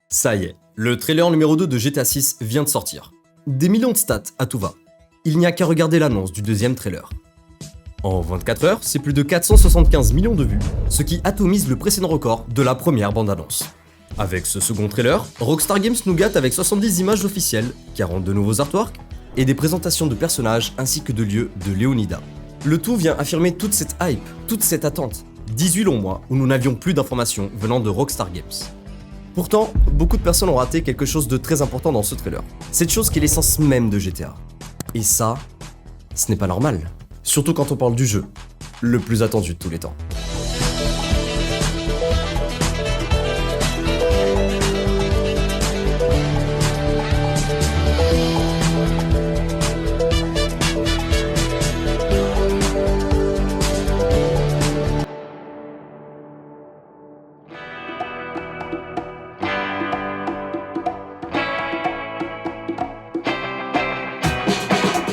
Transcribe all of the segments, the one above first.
Ça y est, le trailer numéro 2 de GTA 6 vient de sortir. Des millions de stats à tout va. Il n'y a qu'à regarder l'annonce du deuxième trailer. En 24 heures, c'est plus de 475 millions de vues, ce qui atomise le précédent record de la première bande-annonce. Avec ce second trailer, Rockstar Games nous gâte avec 70 images officielles, 42 nouveaux artworks et des présentations de personnages ainsi que de lieux de Leonida. Le tout vient affirmer toute cette hype, toute cette attente. 18 longs mois où nous n'avions plus d'informations venant de Rockstar Games. Pourtant, beaucoup de personnes ont raté quelque chose de très important dans ce trailer. Cette chose qui est l'essence même de GTA. Et ça, ce n'est pas normal. Surtout quand on parle du jeu, le plus attendu de tous les temps.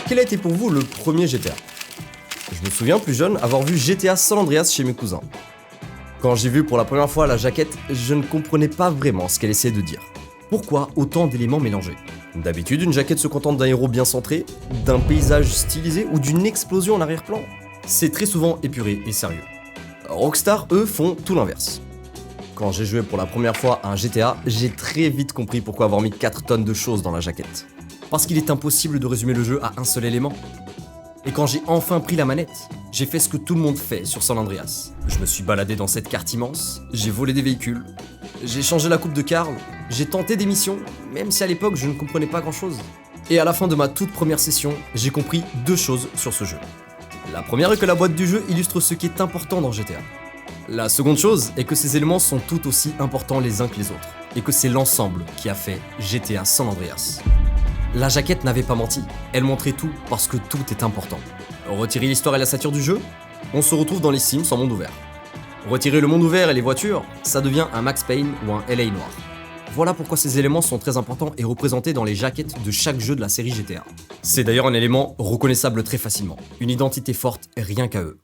Quel a été pour vous le premier GTA ? Je me souviens plus jeune avoir vu GTA San Andreas chez mes cousins. Quand j'ai vu pour la première fois la jaquette, je ne comprenais pas vraiment ce qu'elle essayait de dire. Pourquoi autant d'éléments mélangés ? D'habitude, une jaquette se contente d'un héros bien centré, d'un paysage stylisé ou d'une explosion en arrière-plan. C'est très souvent épuré et sérieux. Rockstar, eux, font tout l'inverse. Quand j'ai joué pour la première fois à un GTA, j'ai très vite compris pourquoi avoir mis 4 tonnes de choses dans la jaquette. Parce qu'il est impossible de résumer le jeu à un seul élément. Et quand j'ai enfin pris la manette, j'ai fait ce que tout le monde fait sur San Andreas. Je me suis baladé dans cette carte immense, j'ai volé des véhicules, j'ai changé la coupe de Karl, j'ai tenté des missions, même si à l'époque je ne comprenais pas grand chose. Et à la fin de ma toute première session, j'ai compris 2 choses sur ce jeu. La première est que la boîte du jeu illustre ce qui est important dans GTA. La seconde chose est que ces éléments sont tout aussi importants les uns que les autres, et que c'est l'ensemble qui a fait GTA San Andreas. La jaquette n'avait pas menti, elle montrait tout parce que tout est important. Retirer l'histoire et la satire du jeu, on se retrouve dans les Sims en monde ouvert. Retirer le monde ouvert et les voitures, ça devient un Max Payne ou un LA noir. Voilà pourquoi ces éléments sont très importants et représentés dans les jaquettes de chaque jeu de la série GTA. C'est d'ailleurs un élément reconnaissable très facilement, une identité forte rien qu'à eux.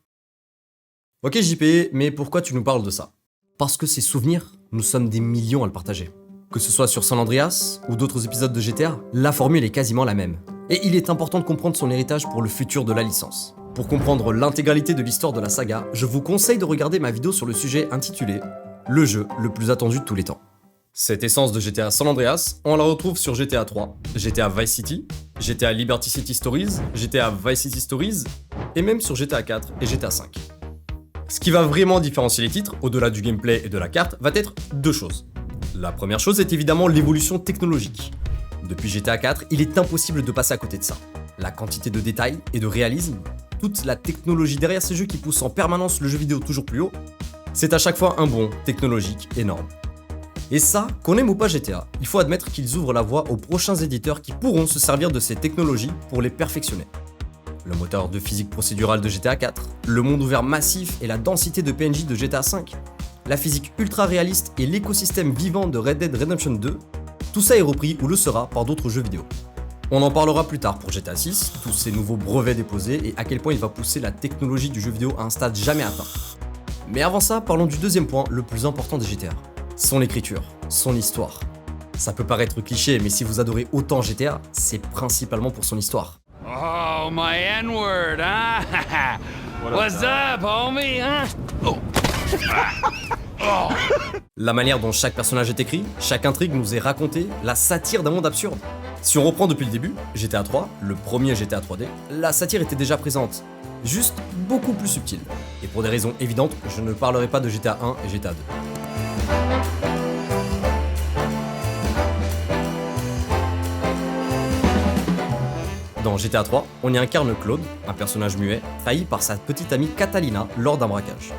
Ok JP, mais pourquoi tu nous parles de ça ? Parce que ces souvenirs, nous sommes des millions à le partager. Que ce soit sur San Andreas ou d'autres épisodes de GTA, la formule est quasiment la même. Et il est important de comprendre son héritage pour le futur de la licence. Pour comprendre l'intégralité de l'histoire de la saga, je vous conseille de regarder ma vidéo sur le sujet intitulée « Le jeu le plus attendu de tous les temps ». Cette essence de GTA San Andreas, on la retrouve sur GTA 3, GTA Vice City, GTA Liberty City Stories, GTA Vice City Stories, et même sur GTA 4 et GTA 5. Ce qui va vraiment différencier les titres, au-delà du gameplay et de la carte, va être 2 choses. La première chose est évidemment l'évolution technologique. Depuis GTA 4, il est impossible de passer à côté de ça. La quantité de détails et de réalisme, toute la technologie derrière ces jeux qui poussent en permanence le jeu vidéo toujours plus haut, c'est à chaque fois un bond technologique énorme. Et ça, qu'on aime ou pas GTA, il faut admettre qu'ils ouvrent la voie aux prochains éditeurs qui pourront se servir de ces technologies pour les perfectionner. Le moteur de physique procédurale de GTA 4, le monde ouvert massif et la densité de PNJ de GTA 5, la physique ultra réaliste et l'écosystème vivant de Red Dead Redemption 2, tout ça est repris ou le sera par d'autres jeux vidéo. On en parlera plus tard pour GTA 6, tous ces nouveaux brevets déposés et à quel point il va pousser la technologie du jeu vidéo à un stade jamais atteint. Mais avant ça, parlons du deuxième point le plus important des GTA, son écriture, son histoire. Ça peut paraître cliché, mais si vous adorez autant GTA, c'est principalement pour son histoire. Oh, my N-word, huh? What's up, homie, huh? Oh. La manière dont chaque personnage est écrit, chaque intrigue nous est racontée, la satire d'un monde absurde. Si on reprend depuis le début, GTA 3, le premier GTA 3D, la satire était déjà présente, juste beaucoup plus subtile. Et pour des raisons évidentes, je ne parlerai pas de GTA 1 et GTA 2. Dans GTA 3, on y incarne Claude, un personnage muet, trahi par sa petite amie Catalina lors d'un braquage.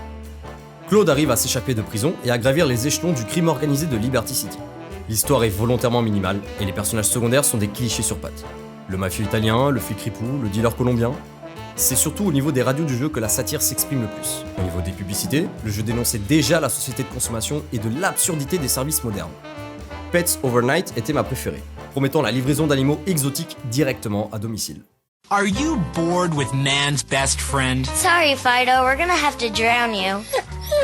Claude arrive à s'échapper de prison et à gravir les échelons du crime organisé de Liberty City. L'histoire est volontairement minimale et les personnages secondaires sont des clichés sur pattes. Le mafieux italien, le flic ripou, le dealer colombien. C'est surtout au niveau des radios du jeu que la satire s'exprime le plus. Au niveau des publicités, le jeu dénonçait déjà la société de consommation et de l'absurdité des services modernes. Pets Overnight était ma préférée, promettant la livraison d'animaux exotiques directement à domicile. Are you bored with man's best friend? Sorry, Fido, we're gonna have to drown you.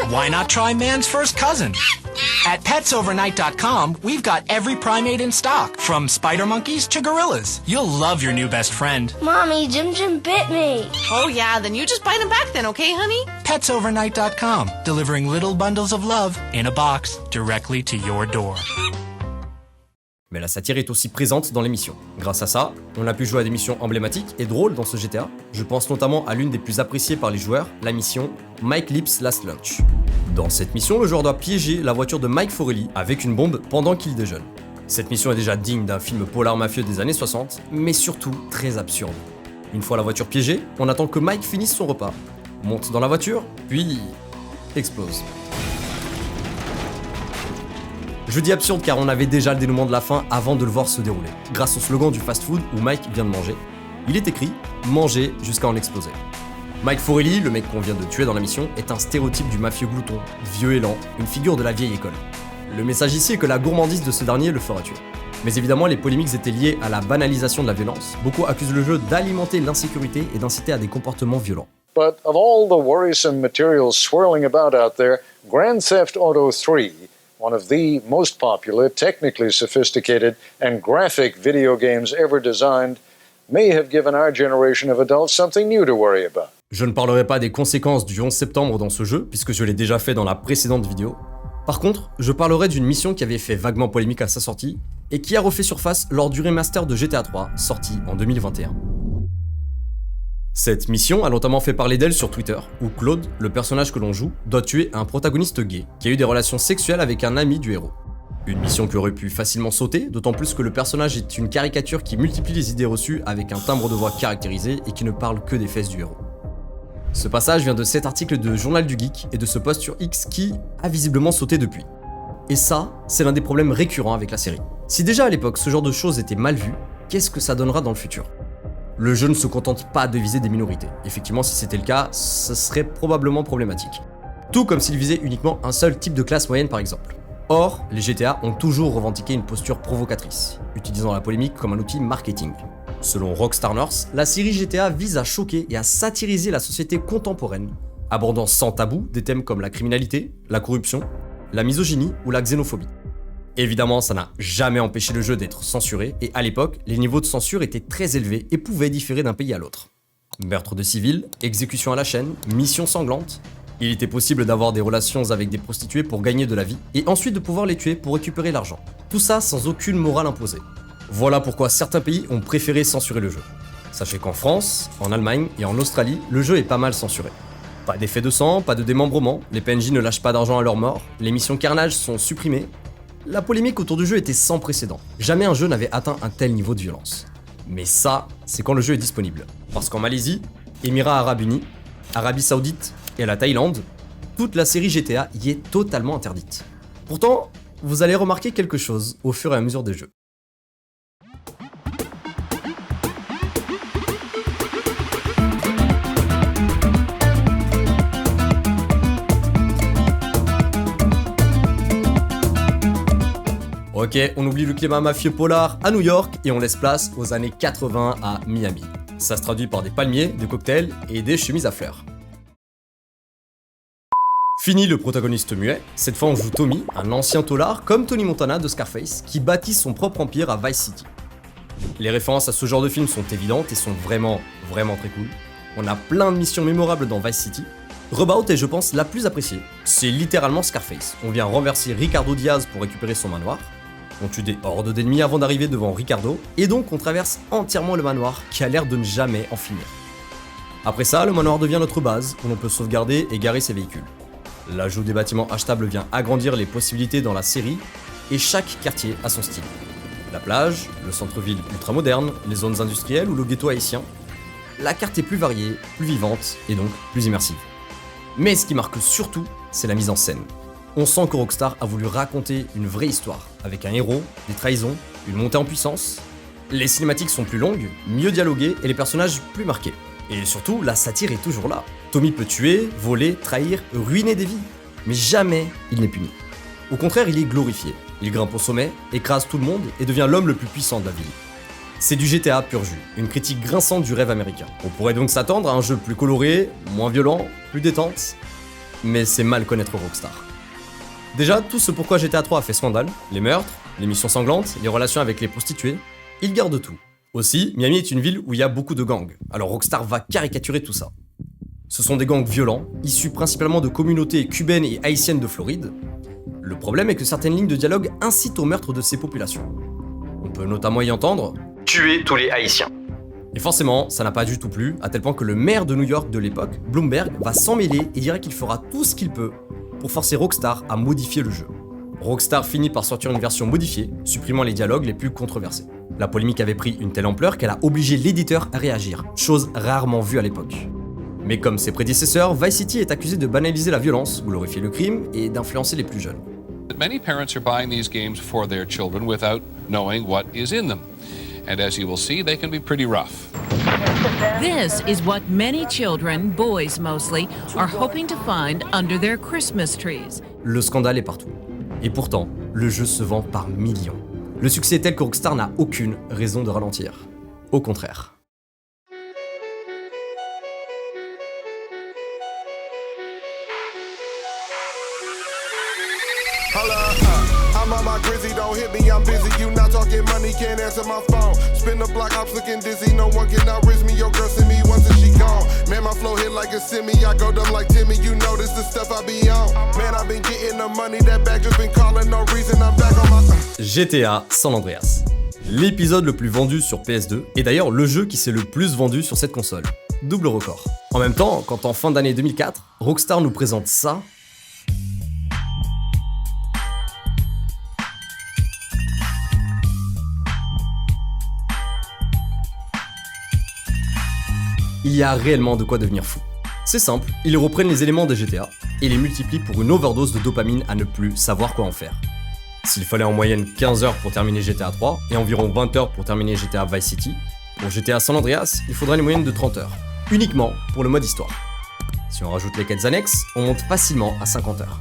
Why not try man's first cousin? At petsovernight.com, we've got every primate in stock, from spider monkeys to gorillas. You'll love your new best friend. Mommy, Jim Jim bit me. Oh yeah, then you just bite him back then, okay, honey? Petsovernight.com, delivering little bundles of love in a box directly to your door. Mais la satire est aussi présente dans l'émission. Grâce à ça, on a pu jouer à des missions emblématiques et drôles dans ce GTA. Je pense notamment à l'une des plus appréciées par les joueurs, la mission Mike Lips Last Lunch. Dans cette mission, le joueur doit piéger la voiture de Mike Forelli avec une bombe pendant qu'il déjeune. Cette mission est déjà digne d'un film polar mafieux des années 60, mais surtout très absurde. Une fois la voiture piégée, on attend que Mike finisse son repas, monte dans la voiture, puis explose. Je dis absurde car on avait déjà le dénouement de la fin avant de le voir se dérouler. Grâce au slogan du fast-food où Mike vient de manger, il est écrit « Manger jusqu'à en exploser ». Mike Forelli, le mec qu'on vient de tuer dans la mission, est un stéréotype du mafieux glouton, vieux et lent, une figure de la vieille école. Le message ici est que la gourmandise de ce dernier le fera tuer. Mais évidemment, les polémiques étaient liées à la banalisation de la violence. Beaucoup accusent le jeu d'alimenter l'insécurité et d'inciter à des comportements violents. But of all the worrisome materials swirling about out there, Grand Theft Auto 3, one of the most popular, technically sophisticated, and graphic video games ever designed, may have given our generation of adults something new to worry about. Je ne parlerai pas des conséquences du 11 septembre dans ce jeu, puisque je l'ai déjà fait dans la précédente vidéo. Par contre, je parlerai d'une mission qui avait fait vaguement polémique à sa sortie, et qui a refait surface lors du remaster de GTA 3, sorti en 2021. Cette mission a notamment fait parler d'elle sur Twitter, où Claude, le personnage que l'on joue, doit tuer un protagoniste gay, qui a eu des relations sexuelles avec un ami du héros. Une mission qui aurait pu facilement sauter, d'autant plus que le personnage est une caricature qui multiplie les idées reçues avec un timbre de voix caractérisé et qui ne parle que des fesses du héros. Ce passage vient de cet article de Journal du Geek et de ce post sur X qui a visiblement sauté depuis. Et ça, c'est l'un des problèmes récurrents avec la série. Si déjà à l'époque ce genre de choses était mal vu, qu'est-ce que ça donnera dans le futur ? Le jeu ne se contente pas de viser des minorités. Effectivement, si c'était le cas, ce serait probablement problématique. Tout comme s'il visait uniquement un seul type de classe moyenne par exemple. Or, les GTA ont toujours revendiqué une posture provocatrice, utilisant la polémique comme un outil marketing. Selon Rockstar North, la série GTA vise à choquer et à satiriser la société contemporaine, abordant sans tabou des thèmes comme la criminalité, la corruption, la misogynie ou la xénophobie. Évidemment, ça n'a jamais empêché le jeu d'être censuré, et à l'époque, les niveaux de censure étaient très élevés et pouvaient différer d'un pays à l'autre. Meurtre de civils, exécution à la chaîne, missions sanglantes. Il était possible d'avoir des relations avec des prostituées pour gagner de la vie, et ensuite de pouvoir les tuer pour récupérer l'argent. Tout ça sans aucune morale imposée. Voilà pourquoi certains pays ont préféré censurer le jeu. Sachez qu'en France, en Allemagne et en Australie, le jeu est pas mal censuré. Pas d'effet de sang, pas de démembrement, les PNJ ne lâchent pas d'argent à leur mort, les missions carnage sont supprimées. La polémique autour du jeu était sans précédent. Jamais un jeu n'avait atteint un tel niveau de violence. Mais ça, c'est quand le jeu est disponible. Parce qu'en Malaisie, Émirats Arabes Unis, Arabie Saoudite et à la Thaïlande, toute la série GTA y est totalement interdite. Pourtant, vous allez remarquer quelque chose au fur et à mesure des jeux. Ok, on oublie le climat mafieux polar à New York et on laisse place aux années 80 à Miami. Ça se traduit par des palmiers, des cocktails et des chemises à fleurs. Fini le protagoniste muet, cette fois on joue Tommy, un ancien taulard comme Tony Montana de Scarface, qui bâtit son propre empire à Vice City. Les références à ce genre de film sont évidentes et sont vraiment très cool. On a plein de missions mémorables dans Vice City. Rebaut est je pense la plus appréciée, c'est littéralement Scarface. On vient renverser Ricardo Diaz pour récupérer son manoir. On tue des hordes d'ennemis avant d'arriver devant Ricardo, et donc on traverse entièrement le manoir qui a l'air de ne jamais en finir. Après ça, le manoir devient notre base, où l'on peut sauvegarder et garer ses véhicules. L'ajout des bâtiments achetables vient agrandir les possibilités dans la série, et chaque quartier a son style. La plage, le centre-ville ultra moderne, les zones industrielles ou le ghetto haïtien. La carte est plus variée, plus vivante, et donc plus immersive. Mais ce qui marque surtout, c'est la mise en scène. On sent que Rockstar a voulu raconter une vraie histoire, avec un héros, des trahisons, une montée en puissance. Les cinématiques sont plus longues, mieux dialoguées et les personnages plus marqués. Et surtout, la satire est toujours là. Tommy peut tuer, voler, trahir, ruiner des vies, mais jamais il n'est puni. Au contraire, il est glorifié. Il grimpe au sommet, écrase tout le monde et devient l'homme le plus puissant de la ville. C'est du GTA pur jus, une critique grinçante du rêve américain. On pourrait donc s'attendre à un jeu plus coloré, moins violent, plus détente. mais c'est mal connaître Rockstar. Déjà, tout ce pourquoi GTA 3 a fait scandale, les meurtres, les missions sanglantes, les relations avec les prostituées, ils gardent tout. Aussi, Miami est une ville où il y a beaucoup de gangs, alors Rockstar va caricaturer tout ça. Ce sont des gangs violents, issus principalement de communautés cubaines et haïtiennes de Floride. Le problème est que certaines lignes de dialogue incitent au meurtre de ces populations. On peut notamment y entendre « tuer tous les Haïtiens ». Et forcément, ça n'a pas du tout plu, à tel point que le maire de New York de l'époque, Bloomberg, va s'en mêler et dira qu'il fera tout ce qu'il peut pour forcer Rockstar à modifier le jeu. Rockstar finit par sortir une version modifiée, supprimant les dialogues les plus controversés. La polémique avait pris une telle ampleur qu'elle a obligé l'éditeur à réagir, chose rarement vue à l'époque. Mais comme ses prédécesseurs, Vice City est accusé de banaliser la violence, glorifier le crime et d'influencer les plus jeunes. Many parents are buying these games for their children without knowing what is in them. And as you will see, they can be pretty rough. This is what many children, boys mostly, are hoping to find under their Christmas trees. Le scandale est partout. Et pourtant, le jeu se vend par millions. Le succès est tel que Rockstar n'a aucune raison de ralentir. Au contraire. I'm on my grizzy, don't hit me, I'm busy. You not talking money, can't answer my phone. Spin the block, I'm looking dizzy. No one can outrisk me, your girl send me once and she gone. Man, my flow hit like a semi. I go dumb like Timmy, you know this the stuff I be on. Man, I've been getting the money, that bag just been calling, no reason, I'm back on my... GTA San Andreas. L'épisode le plus vendu sur PS2, et d'ailleurs le jeu qui s'est le plus vendu sur cette console. Double record. En même temps, quand en fin d'année 2004, Rockstar nous présente ça... il y a réellement de quoi devenir fou. C'est simple, ils reprennent les éléments des GTA et les multiplient pour une overdose de dopamine à ne plus savoir quoi en faire. S'il fallait en moyenne 15 heures pour terminer GTA 3 et environ 20 heures pour terminer GTA Vice City, pour GTA San Andreas, il faudrait une moyenne de 30 heures, uniquement pour le mode histoire. Si on rajoute les quêtes annexes, on monte facilement à 50 heures.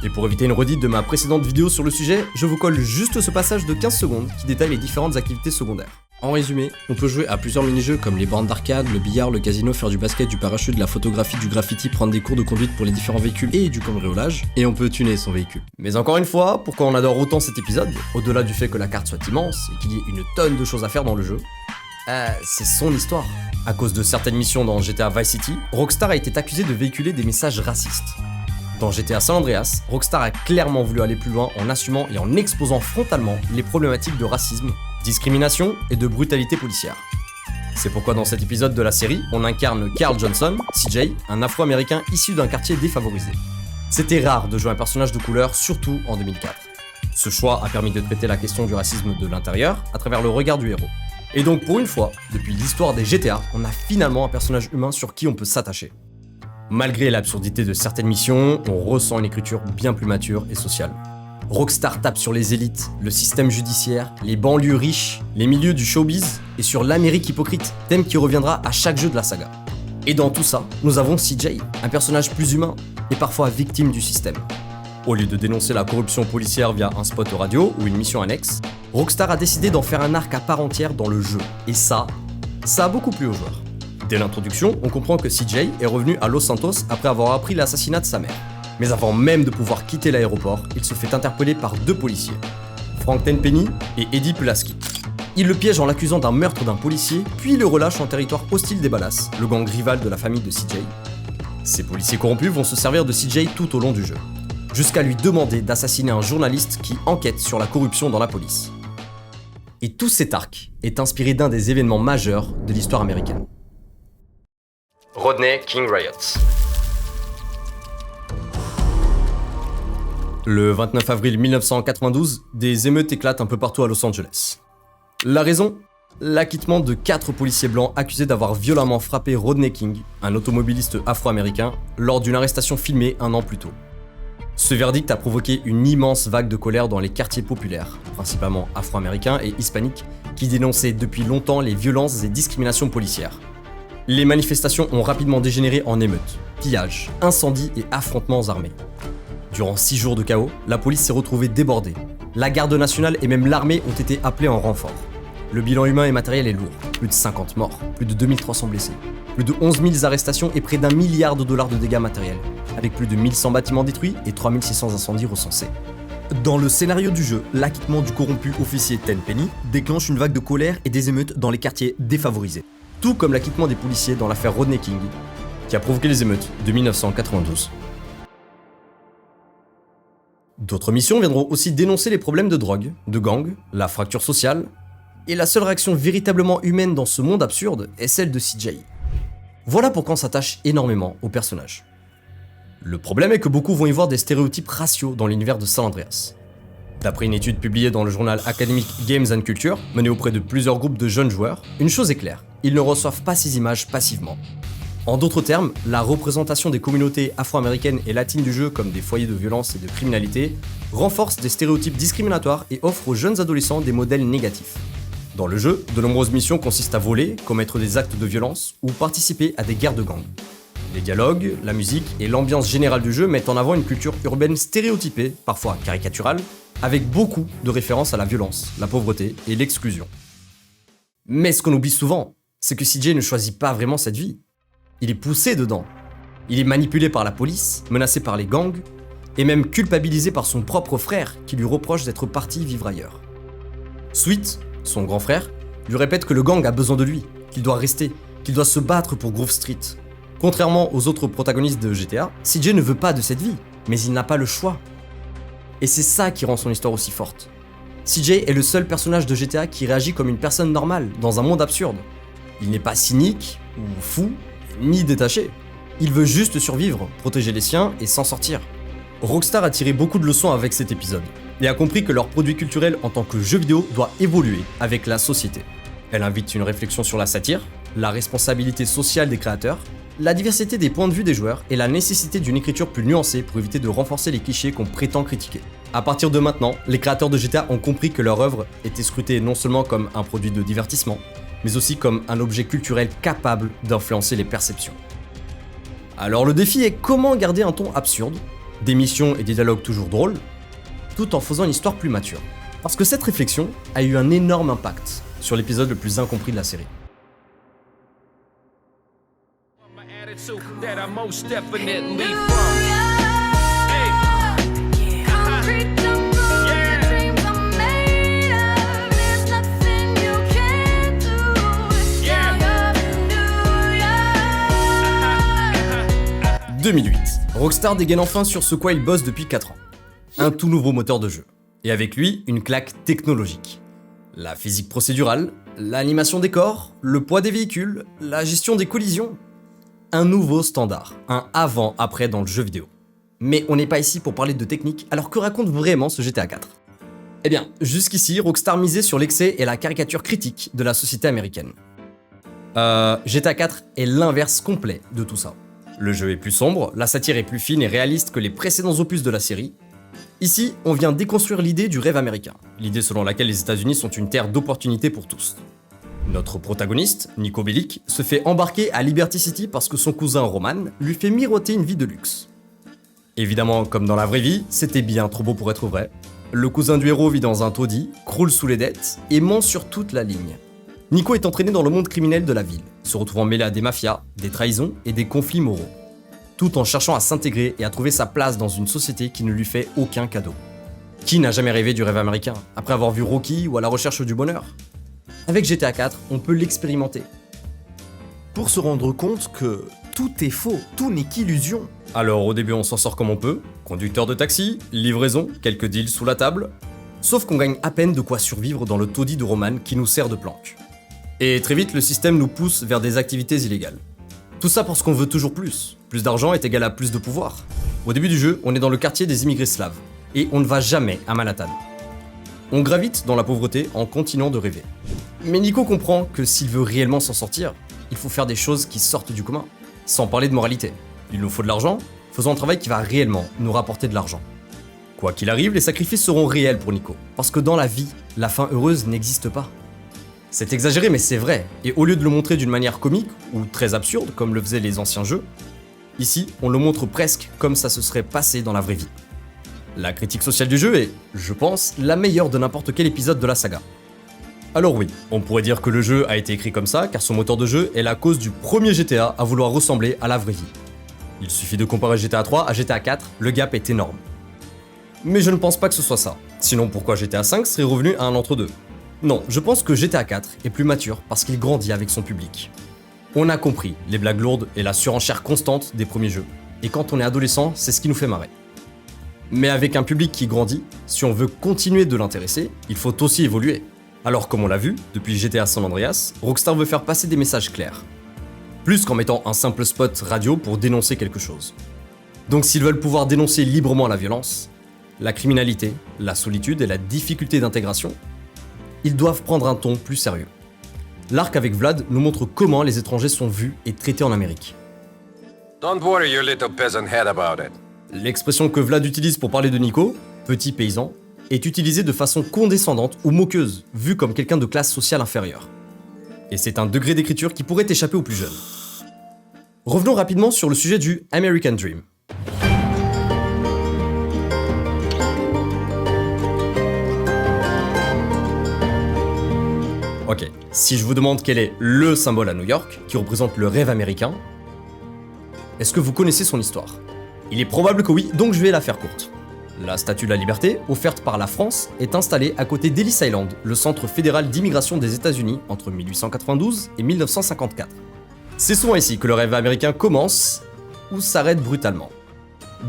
Et pour éviter une redite de ma précédente vidéo sur le sujet, je vous colle juste ce passage de 15 secondes qui détaille les différentes activités secondaires. En résumé, on peut jouer à plusieurs mini-jeux comme les bornes d'arcade, le billard, le casino, faire du basket, du parachute, de la photographie, du graffiti, prendre des cours de conduite pour les différents véhicules et du cambriolage, et on peut tuner son véhicule. Mais encore une fois, pourquoi on adore autant cet épisode, au-delà du fait que la carte soit immense et qu'il y ait une tonne de choses à faire dans le jeu, c'est son histoire. À cause de certaines missions dans GTA Vice City, Rockstar a été accusé de véhiculer des messages racistes. Dans GTA San Andreas, Rockstar a clairement voulu aller plus loin en assumant et en exposant frontalement les problématiques de racisme, discrimination et de brutalité policière. C'est pourquoi dans cet épisode de la série, on incarne Carl Johnson, CJ, un afro-américain issu d'un quartier défavorisé. C'était rare de jouer un personnage de couleur, surtout en 2004. Ce choix a permis de traiter la question du racisme de l'intérieur à travers le regard du héros. Et donc pour une fois, depuis l'histoire des GTA, on a finalement un personnage humain sur qui on peut s'attacher. Malgré l'absurdité de certaines missions, on ressent une écriture bien plus mature et sociale. Rockstar tape sur les élites, le système judiciaire, les banlieues riches, les milieux du showbiz et sur l'Amérique hypocrite, thème qui reviendra à chaque jeu de la saga. Et dans tout ça, nous avons CJ, un personnage plus humain et parfois victime du système. Au lieu de dénoncer la corruption policière via un spot au radio ou une mission annexe, Rockstar a décidé d'en faire un arc à part entière dans le jeu. Et ça a beaucoup plu aux joueurs. Dès l'introduction, on comprend que CJ est revenu à Los Santos après avoir appris l'assassinat de sa mère. Mais avant même de pouvoir quitter l'aéroport, il se fait interpeller par deux policiers, Frank Tenpenny et Eddie Pulaski. Il le piège en l'accusant d'un meurtre d'un policier, puis le relâche en territoire hostile des Ballas, le gang rival de la famille de CJ. Ces policiers corrompus vont se servir de CJ tout au long du jeu, jusqu'à lui demander d'assassiner un journaliste qui enquête sur la corruption dans la police. Et tout cet arc est inspiré d'un des événements majeurs de l'histoire américaine. Rodney King Riots. Le 29 avril 1992, des émeutes éclatent un peu partout à Los Angeles. La raison ? L'acquittement de 4 policiers blancs accusés d'avoir violemment frappé Rodney King, un automobiliste afro-américain, lors d'une arrestation filmée un an plus tôt. Ce verdict a provoqué une immense vague de colère dans les quartiers populaires, principalement afro-américains et hispaniques, qui dénonçaient depuis longtemps les violences et discriminations policières. Les manifestations ont rapidement dégénéré en émeutes, pillages, incendies et affrontements armés. Durant 6 jours de chaos, la police s'est retrouvée débordée. La garde nationale et même l'armée ont été appelés en renfort. Le bilan humain et matériel est lourd. Plus de 50 morts, plus de 2300 blessés, plus de 11 000 arrestations et près d'1 milliard de dollars de dégâts matériels. avec plus de 1100 bâtiments détruits et 3600 incendies recensés. Dans le scénario du jeu, l'acquittement du corrompu officier Tenpenny déclenche une vague de colère et des émeutes dans les quartiers défavorisés, tout comme l'acquittement des policiers dans l'affaire Rodney King, qui a provoqué les émeutes de 1992. D'autres missions viendront aussi dénoncer les problèmes de drogue, de gangs, la fracture sociale, et la seule réaction véritablement humaine dans ce monde absurde est celle de CJ. Voilà pourquoi on s'attache énormément au personnage. Le problème est que beaucoup vont y voir des stéréotypes raciaux dans l'univers de San Andreas. D'après une étude publiée dans le journal académique Games and Culture, menée auprès de plusieurs groupes de jeunes joueurs, une chose est claire, ils ne reçoivent pas ces images passivement. En d'autres termes, la représentation des communautés afro-américaines et latines du jeu comme des foyers de violence et de criminalité renforce des stéréotypes discriminatoires et offre aux jeunes adolescents des modèles négatifs. Dans le jeu, de nombreuses missions consistent à voler, commettre des actes de violence ou participer à des guerres de gangs. Les dialogues, la musique et l'ambiance générale du jeu mettent en avant une culture urbaine stéréotypée, parfois caricaturale, avec beaucoup de références à la violence, la pauvreté et l'exclusion. Mais ce qu'on oublie souvent, c'est que CJ ne choisit pas vraiment cette vie. Il est poussé dedans. Il est manipulé par la police, menacé par les gangs, et même culpabilisé par son propre frère qui lui reproche d'être parti vivre ailleurs. Sweet, son grand frère, lui répète que le gang a besoin de lui, qu'il doit rester, qu'il doit se battre pour Grove Street. Contrairement aux autres protagonistes de GTA, CJ ne veut pas de cette vie, mais il n'a pas le choix. Et c'est ça qui rend son histoire aussi forte. CJ est le seul personnage de GTA qui réagit comme une personne normale dans un monde absurde. Il n'est pas cynique, ou fou, ni détaché. Il veut juste survivre, protéger les siens et s'en sortir. Rockstar a tiré beaucoup de leçons avec cet épisode, et a compris que leur produit culturel en tant que jeu vidéo doit évoluer avec la société. Elle invite une réflexion sur la satire, la responsabilité sociale des créateurs, la diversité des points de vue des joueurs et la nécessité d'une écriture plus nuancée pour éviter de renforcer les clichés qu'on prétend critiquer. À partir de maintenant, les créateurs de GTA ont compris que leur œuvre était scrutée non seulement comme un produit de divertissement, mais aussi comme un objet culturel capable d'influencer les perceptions. Alors le défi est comment garder un ton absurde, des missions et des dialogues toujours drôles, tout en faisant une histoire plus mature. Parce que cette réflexion a eu un énorme impact sur l'épisode le plus incompris de la série. « 2008. Rockstar dégaine enfin sur ce quoi il bosse depuis 4 ans. Un tout nouveau moteur de jeu. Et avec lui, une claque technologique. La physique procédurale, l'animation des corps, le poids des véhicules, la gestion des collisions. Un nouveau standard, un avant-après dans le jeu vidéo. Mais on n'est pas ici pour parler de technique, alors que raconte vraiment ce GTA 4 ? Eh bien, jusqu'ici, Rockstar misait sur l'excès et la caricature critique de la société américaine. GTA 4 est l'inverse complet de tout ça. Le jeu est plus sombre, la satire est plus fine et réaliste que les précédents opus de la série. Ici, on vient déconstruire l'idée du rêve américain, l'idée selon laquelle les États-Unis sont une terre d'opportunités pour tous. Notre protagoniste, Niko Bellic, se fait embarquer à Liberty City parce que son cousin Roman lui fait miroiter une vie de luxe. Évidemment, comme dans la vraie vie, c'était bien trop beau pour être vrai. Le cousin du héros vit dans un taudis, croule sous les dettes et ment sur toute la ligne. Niko est entraîné dans le monde criminel de la ville, se retrouvant mêlé à des mafias, des trahisons et des conflits moraux, tout en cherchant à s'intégrer et à trouver sa place dans une société qui ne lui fait aucun cadeau. Qui n'a jamais rêvé du rêve américain, après avoir vu Rocky ou À la recherche du bonheur ? Avec GTA 4, on peut l'expérimenter. Pour se rendre compte que tout est faux, tout n'est qu'illusion. Alors au début on s'en sort comme on peut, conducteur de taxi, livraison, quelques deals sous la table, sauf qu'on gagne à peine de quoi survivre dans le taudis de Roman qui nous sert de planque. Et très vite, le système nous pousse vers des activités illégales. Tout ça parce qu'on veut toujours plus. Plus d'argent est égal à plus de pouvoir. Au début du jeu, on est dans le quartier des immigrés slaves, et on ne va jamais à Manhattan. On gravite dans la pauvreté en continuant de rêver. Mais Niko comprend que s'il veut réellement s'en sortir, il faut faire des choses qui sortent du commun, sans parler de moralité. Il nous faut de l'argent, faisons un travail qui va réellement nous rapporter de l'argent. Quoi qu'il arrive, les sacrifices seront réels pour Niko, parce que dans la vie, la fin heureuse n'existe pas. C'est exagéré mais c'est vrai, et au lieu de le montrer d'une manière comique, ou très absurde comme le faisaient les anciens jeux, ici on le montre presque comme ça se serait passé dans la vraie vie. La critique sociale du jeu est, je pense, la meilleure de n'importe quel épisode de la saga. Alors oui, on pourrait dire que le jeu a été écrit comme ça car son moteur de jeu est la cause du premier GTA à vouloir ressembler à la vraie vie. Il suffit de comparer GTA 3 à GTA 4, le gap est énorme. Mais je ne pense pas que ce soit ça. Sinon pourquoi GTA 5 serait revenu à un entre-deux? Non, je pense que GTA 4 est plus mature parce qu'il grandit avec son public. On a compris les blagues lourdes et la surenchère constante des premiers jeux. Et quand on est adolescent, c'est ce qui nous fait marrer. Mais avec un public qui grandit, si on veut continuer de l'intéresser, il faut aussi évoluer. Alors comme on l'a vu, depuis GTA San Andreas, Rockstar veut faire passer des messages clairs. Plus qu'en mettant un simple spot radio pour dénoncer quelque chose. Donc s'ils veulent pouvoir dénoncer librement la violence, la criminalité, la solitude et la difficulté d'intégration, ils doivent prendre un ton plus sérieux. L'arc avec Vlad nous montre comment les étrangers sont vus et traités en Amérique. Don't worry your little peasant head about it. L'expression que Vlad utilise pour parler de Nico, petit paysan, est utilisée de façon condescendante ou moqueuse, vu comme quelqu'un de classe sociale inférieure. Et c'est un degré d'écriture qui pourrait échapper aux plus jeunes. Revenons rapidement sur le sujet du American Dream. Ok, si je vous demande quel est le symbole à New York qui représente le rêve américain, est-ce que vous connaissez son histoire? Il est probable que oui, donc je vais la faire courte. La Statue de la Liberté, offerte par la France, est installée à côté d'Ellis Island, le centre fédéral d'immigration des États-Unis entre 1892 et 1954. C'est souvent ici que le rêve américain commence ou s'arrête brutalement.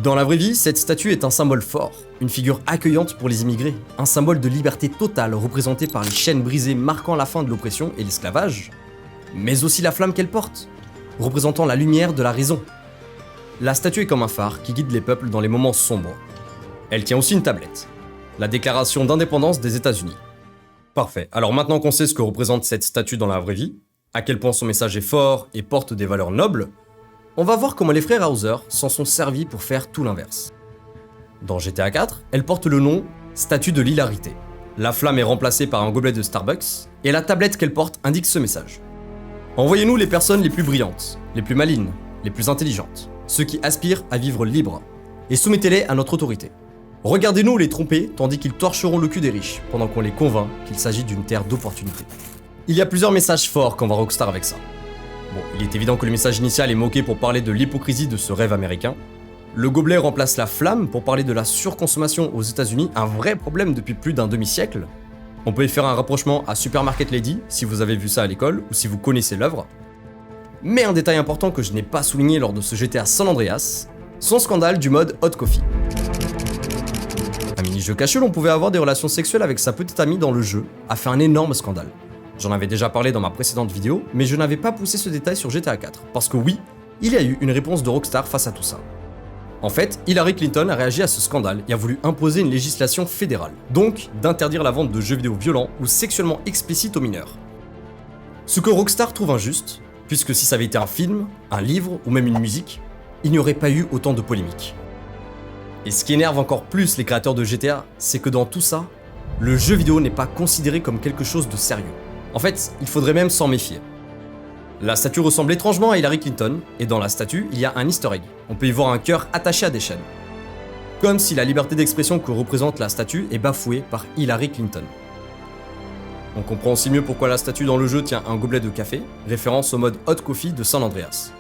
Dans la vraie vie, cette statue est un symbole fort, une figure accueillante pour les immigrés, un symbole de liberté totale représenté par les chaînes brisées marquant la fin de l'oppression et l'esclavage, mais aussi la flamme qu'elle porte, représentant la lumière de la raison. La statue est comme un phare qui guide les peuples dans les moments sombres. Elle tient aussi une tablette, la déclaration d'indépendance des États-Unis. Parfait, alors maintenant qu'on sait ce que représente cette statue dans la vraie vie, à quel point son message est fort et porte des valeurs nobles, on va voir comment les frères Hauser s'en sont servis pour faire tout l'inverse. Dans GTA 4, elle porte le nom Statue de l'hilarité. La flamme est remplacée par un gobelet de Starbucks, et la tablette qu'elle porte indique ce message. Envoyez-nous les personnes les plus brillantes, les plus malines, les plus intelligentes, ceux qui aspirent à vivre libre, et soumettez-les à notre autorité. Regardez-nous les tromper tandis qu'ils torcheront le cul des riches, pendant qu'on les convainc qu'il s'agit d'une terre d'opportunité. Il y a plusieurs messages forts qu'envoie Rockstar avec ça. Bon, il est évident que le message initial est moqué pour parler de l'hypocrisie de ce rêve américain. Le gobelet remplace la flamme pour parler de la surconsommation aux États-Unis, un vrai problème depuis plus d'un demi-siècle. On peut y faire un rapprochement à Supermarket Lady, si vous avez vu ça à l'école ou si vous connaissez l'œuvre. Mais un détail important que je n'ai pas souligné lors de ce GTA San Andreas, son scandale du mode Hot Coffee. Un mini-jeu caché où l'on pouvait avoir des relations sexuelles avec sa petite amie dans le jeu a fait un énorme scandale. J'en avais déjà parlé dans ma précédente vidéo, mais je n'avais pas poussé ce détail sur GTA 4, parce que oui, il y a eu une réponse de Rockstar face à tout ça. En fait, Hillary Clinton a réagi à ce scandale et a voulu imposer une législation fédérale, donc d'interdire la vente de jeux vidéo violents ou sexuellement explicites aux mineurs. Ce que Rockstar trouve injuste, puisque si ça avait été un film, un livre ou même une musique, il n'y aurait pas eu autant de polémiques. Et ce qui énerve encore plus les créateurs de GTA, c'est que dans tout ça, le jeu vidéo n'est pas considéré comme quelque chose de sérieux. En fait, il faudrait même s'en méfier. La statue ressemble étrangement à Hillary Clinton, et dans la statue, il y a un easter egg. On peut y voir un cœur attaché à des chaînes. Comme si la liberté d'expression que représente la statue est bafouée par Hillary Clinton. On comprend aussi mieux pourquoi la statue dans le jeu tient un gobelet de café, référence au mode Hot Coffee de San Andreas.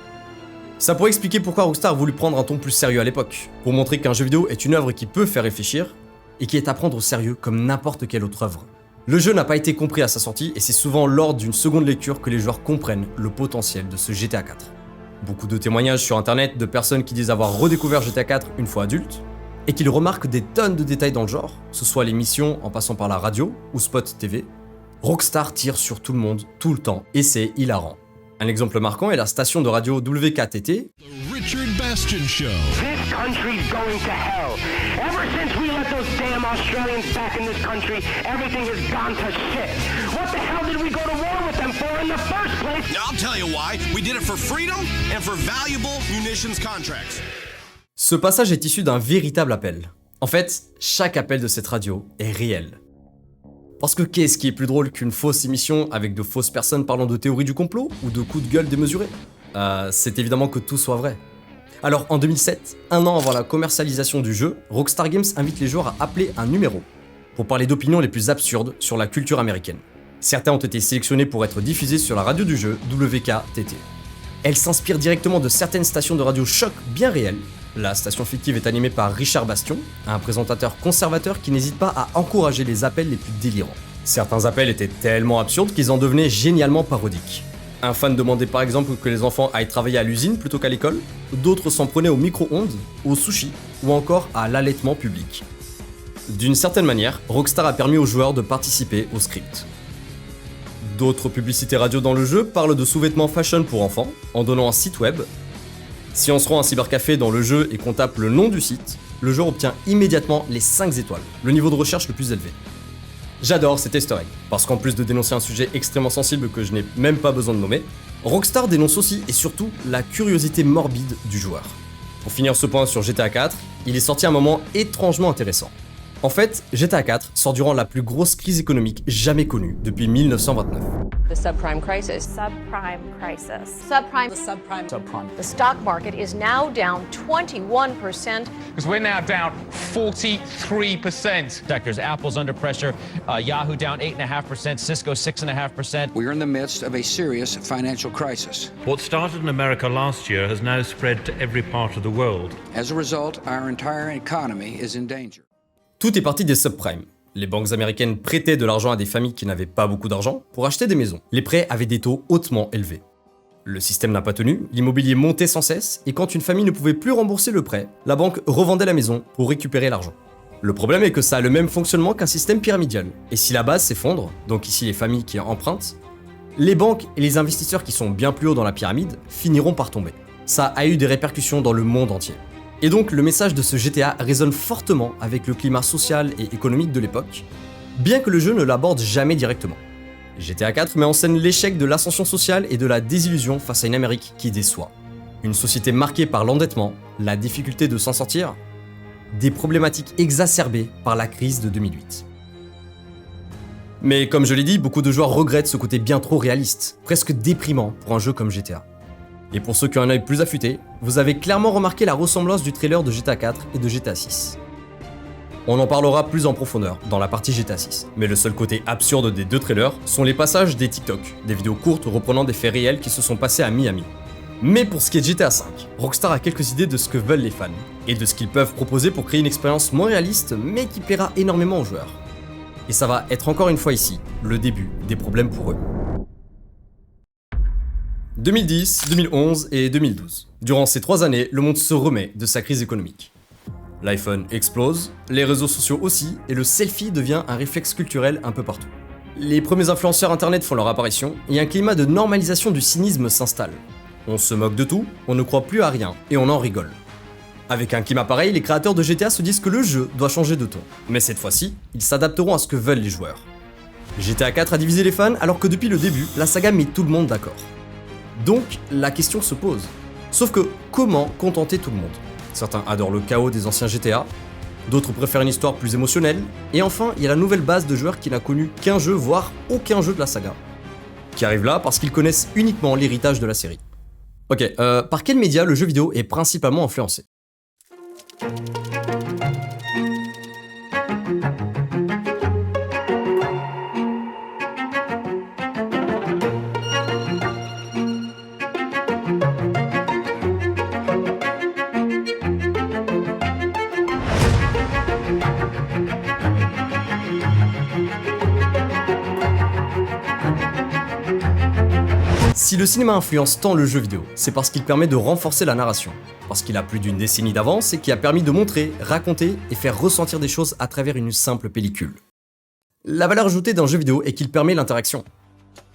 Ça pourrait expliquer pourquoi Rockstar a voulu prendre un ton plus sérieux à l'époque, pour montrer qu'un jeu vidéo est une œuvre qui peut faire réfléchir, et qui est à prendre au sérieux comme n'importe quelle autre œuvre. Le jeu n'a pas été compris à sa sortie et c'est souvent lors d'une seconde lecture que les joueurs comprennent le potentiel de ce GTA 4. Beaucoup de témoignages sur internet de personnes qui disent avoir redécouvert GTA 4 une fois adultes et qu'ils remarquent des tonnes de détails dans le genre, que ce soit les missions en passant par la radio ou Spot TV. Rockstar tire sur tout le monde, tout le temps, et c'est hilarant. Un exemple marquant est la station de radio WKTT. Richard Bastion Show. This country's going to hell. Ever since we let those damn Australians back in this country, everything has gone to shit. What the hell did we go to war with them for in the first place? I'll tell you why. We did it for freedom and for valuable munitions contracts. Ce passage est issu d'un véritable appel. En fait, chaque appel de cette radio est réel. Parce que qu'est-ce qui est plus drôle qu'une fausse émission avec de fausses personnes parlant de théories du complot ou de coups de gueule démesurés? C'est évidemment que tout soit vrai. Alors en 2007, un an avant la commercialisation du jeu, Rockstar Games invite les joueurs à appeler un numéro pour parler d'opinions les plus absurdes sur la culture américaine. Certains ont été sélectionnés pour être diffusés sur la radio du jeu WKTT. Elle s'inspire directement de certaines stations de radio choc bien réelles. La station fictive est animée par Richard Bastion, un présentateur conservateur qui n'hésite pas à encourager les appels les plus délirants. Certains appels étaient tellement absurdes qu'ils en devenaient génialement parodiques. Un fan demandait par exemple que les enfants aillent travailler à l'usine plutôt qu'à l'école, d'autres s'en prenaient au micro-ondes, au sushi ou encore à l'allaitement public. D'une certaine manière, Rockstar a permis aux joueurs de participer au script. D'autres publicités radio dans le jeu parlent de sous-vêtements fashion pour enfants, en donnant un site web. Si on se rend à un cybercafé dans le jeu et qu'on tape le nom du site, le jeu obtient immédiatement les 5 étoiles, le niveau de recherche le plus élevé. J'adore cet easter egg, parce qu'en plus de dénoncer un sujet extrêmement sensible que je n'ai même pas besoin de nommer, Rockstar dénonce aussi et surtout la curiosité morbide du joueur. Pour finir ce point sur GTA 4, il est sorti à un moment étrangement intéressant. En fait, GTA 4 sort durant la plus grosse crise économique jamais connue depuis 1929. The subprime crisis. Subprime crisis. Subprime. The subprime. Subprime. The stock market is now down 21%. Because we're now down 43%. Sectors, Apple's under pressure, Yahoo down 8.5%, Cisco 6.5%. We are in the midst of a serious financial crisis. What started in America last year has now spread to every part of the world. As a result, our entire economy is in danger. Tout est parti des subprimes. Les banques américaines prêtaient de l'argent à des familles qui n'avaient pas beaucoup d'argent pour acheter des maisons. Les prêts avaient des taux hautement élevés. Le système n'a pas tenu, l'immobilier montait sans cesse, et quand une famille ne pouvait plus rembourser le prêt, la banque revendait la maison pour récupérer l'argent. Le problème est que ça a le même fonctionnement qu'un système pyramidal, et si la base s'effondre, donc ici les familles qui empruntent, les banques et les investisseurs qui sont bien plus hauts dans la pyramide finiront par tomber. Ça a eu des répercussions dans le monde entier. Et donc le message de ce GTA résonne fortement avec le climat social et économique de l'époque, bien que le jeu ne l'aborde jamais directement. GTA 4 met en scène l'échec de l'ascension sociale et de la désillusion face à une Amérique qui déçoit. Une société marquée par l'endettement, la difficulté de s'en sortir, des problématiques exacerbées par la crise de 2008. Mais comme je l'ai dit, beaucoup de joueurs regrettent ce côté bien trop réaliste, presque déprimant pour un jeu comme GTA. Et pour ceux qui ont un œil plus affûté, vous avez clairement remarqué la ressemblance du trailer de GTA 4 et de GTA 6. On en parlera plus en profondeur dans la partie GTA 6, mais le seul côté absurde des deux trailers sont les passages des TikTok, des vidéos courtes reprenant des faits réels qui se sont passés à Miami. Mais pour ce qui est de GTA 5, Rockstar a quelques idées de ce que veulent les fans, et de ce qu'ils peuvent proposer pour créer une expérience moins réaliste mais qui plaira énormément aux joueurs. Et ça va être encore une fois ici, le début des problèmes pour eux. 2010, 2011 et 2012. Durant ces 3 années, le monde se remet de sa crise économique. L'iPhone explose, les réseaux sociaux aussi, et le selfie devient un réflexe culturel un peu partout. Les premiers influenceurs internet font leur apparition, et un climat de normalisation du cynisme s'installe. On se moque de tout, on ne croit plus à rien, et on en rigole. Avec un climat pareil, les créateurs de GTA se disent que le jeu doit changer de ton. Mais cette fois-ci, ils s'adapteront à ce que veulent les joueurs. GTA 4 a divisé les fans alors que depuis le début, la saga met tout le monde d'accord. Donc, la question se pose. Sauf que, comment contenter tout le monde ? Certains adorent le chaos des anciens GTA, d'autres préfèrent une histoire plus émotionnelle, et enfin, il y a la nouvelle base de joueurs qui n'a connu qu'un jeu, voire aucun jeu de la saga, qui arrive là parce qu'ils connaissent uniquement l'héritage de la série. Ok, par quel média le jeu vidéo est principalement influencé ? Si le cinéma influence tant le jeu vidéo, c'est parce qu'il permet de renforcer la narration, parce qu'il a plus d'une décennie d'avance et qui a permis de montrer, raconter et faire ressentir des choses à travers une simple pellicule. La valeur ajoutée d'un jeu vidéo est qu'il permet l'interaction.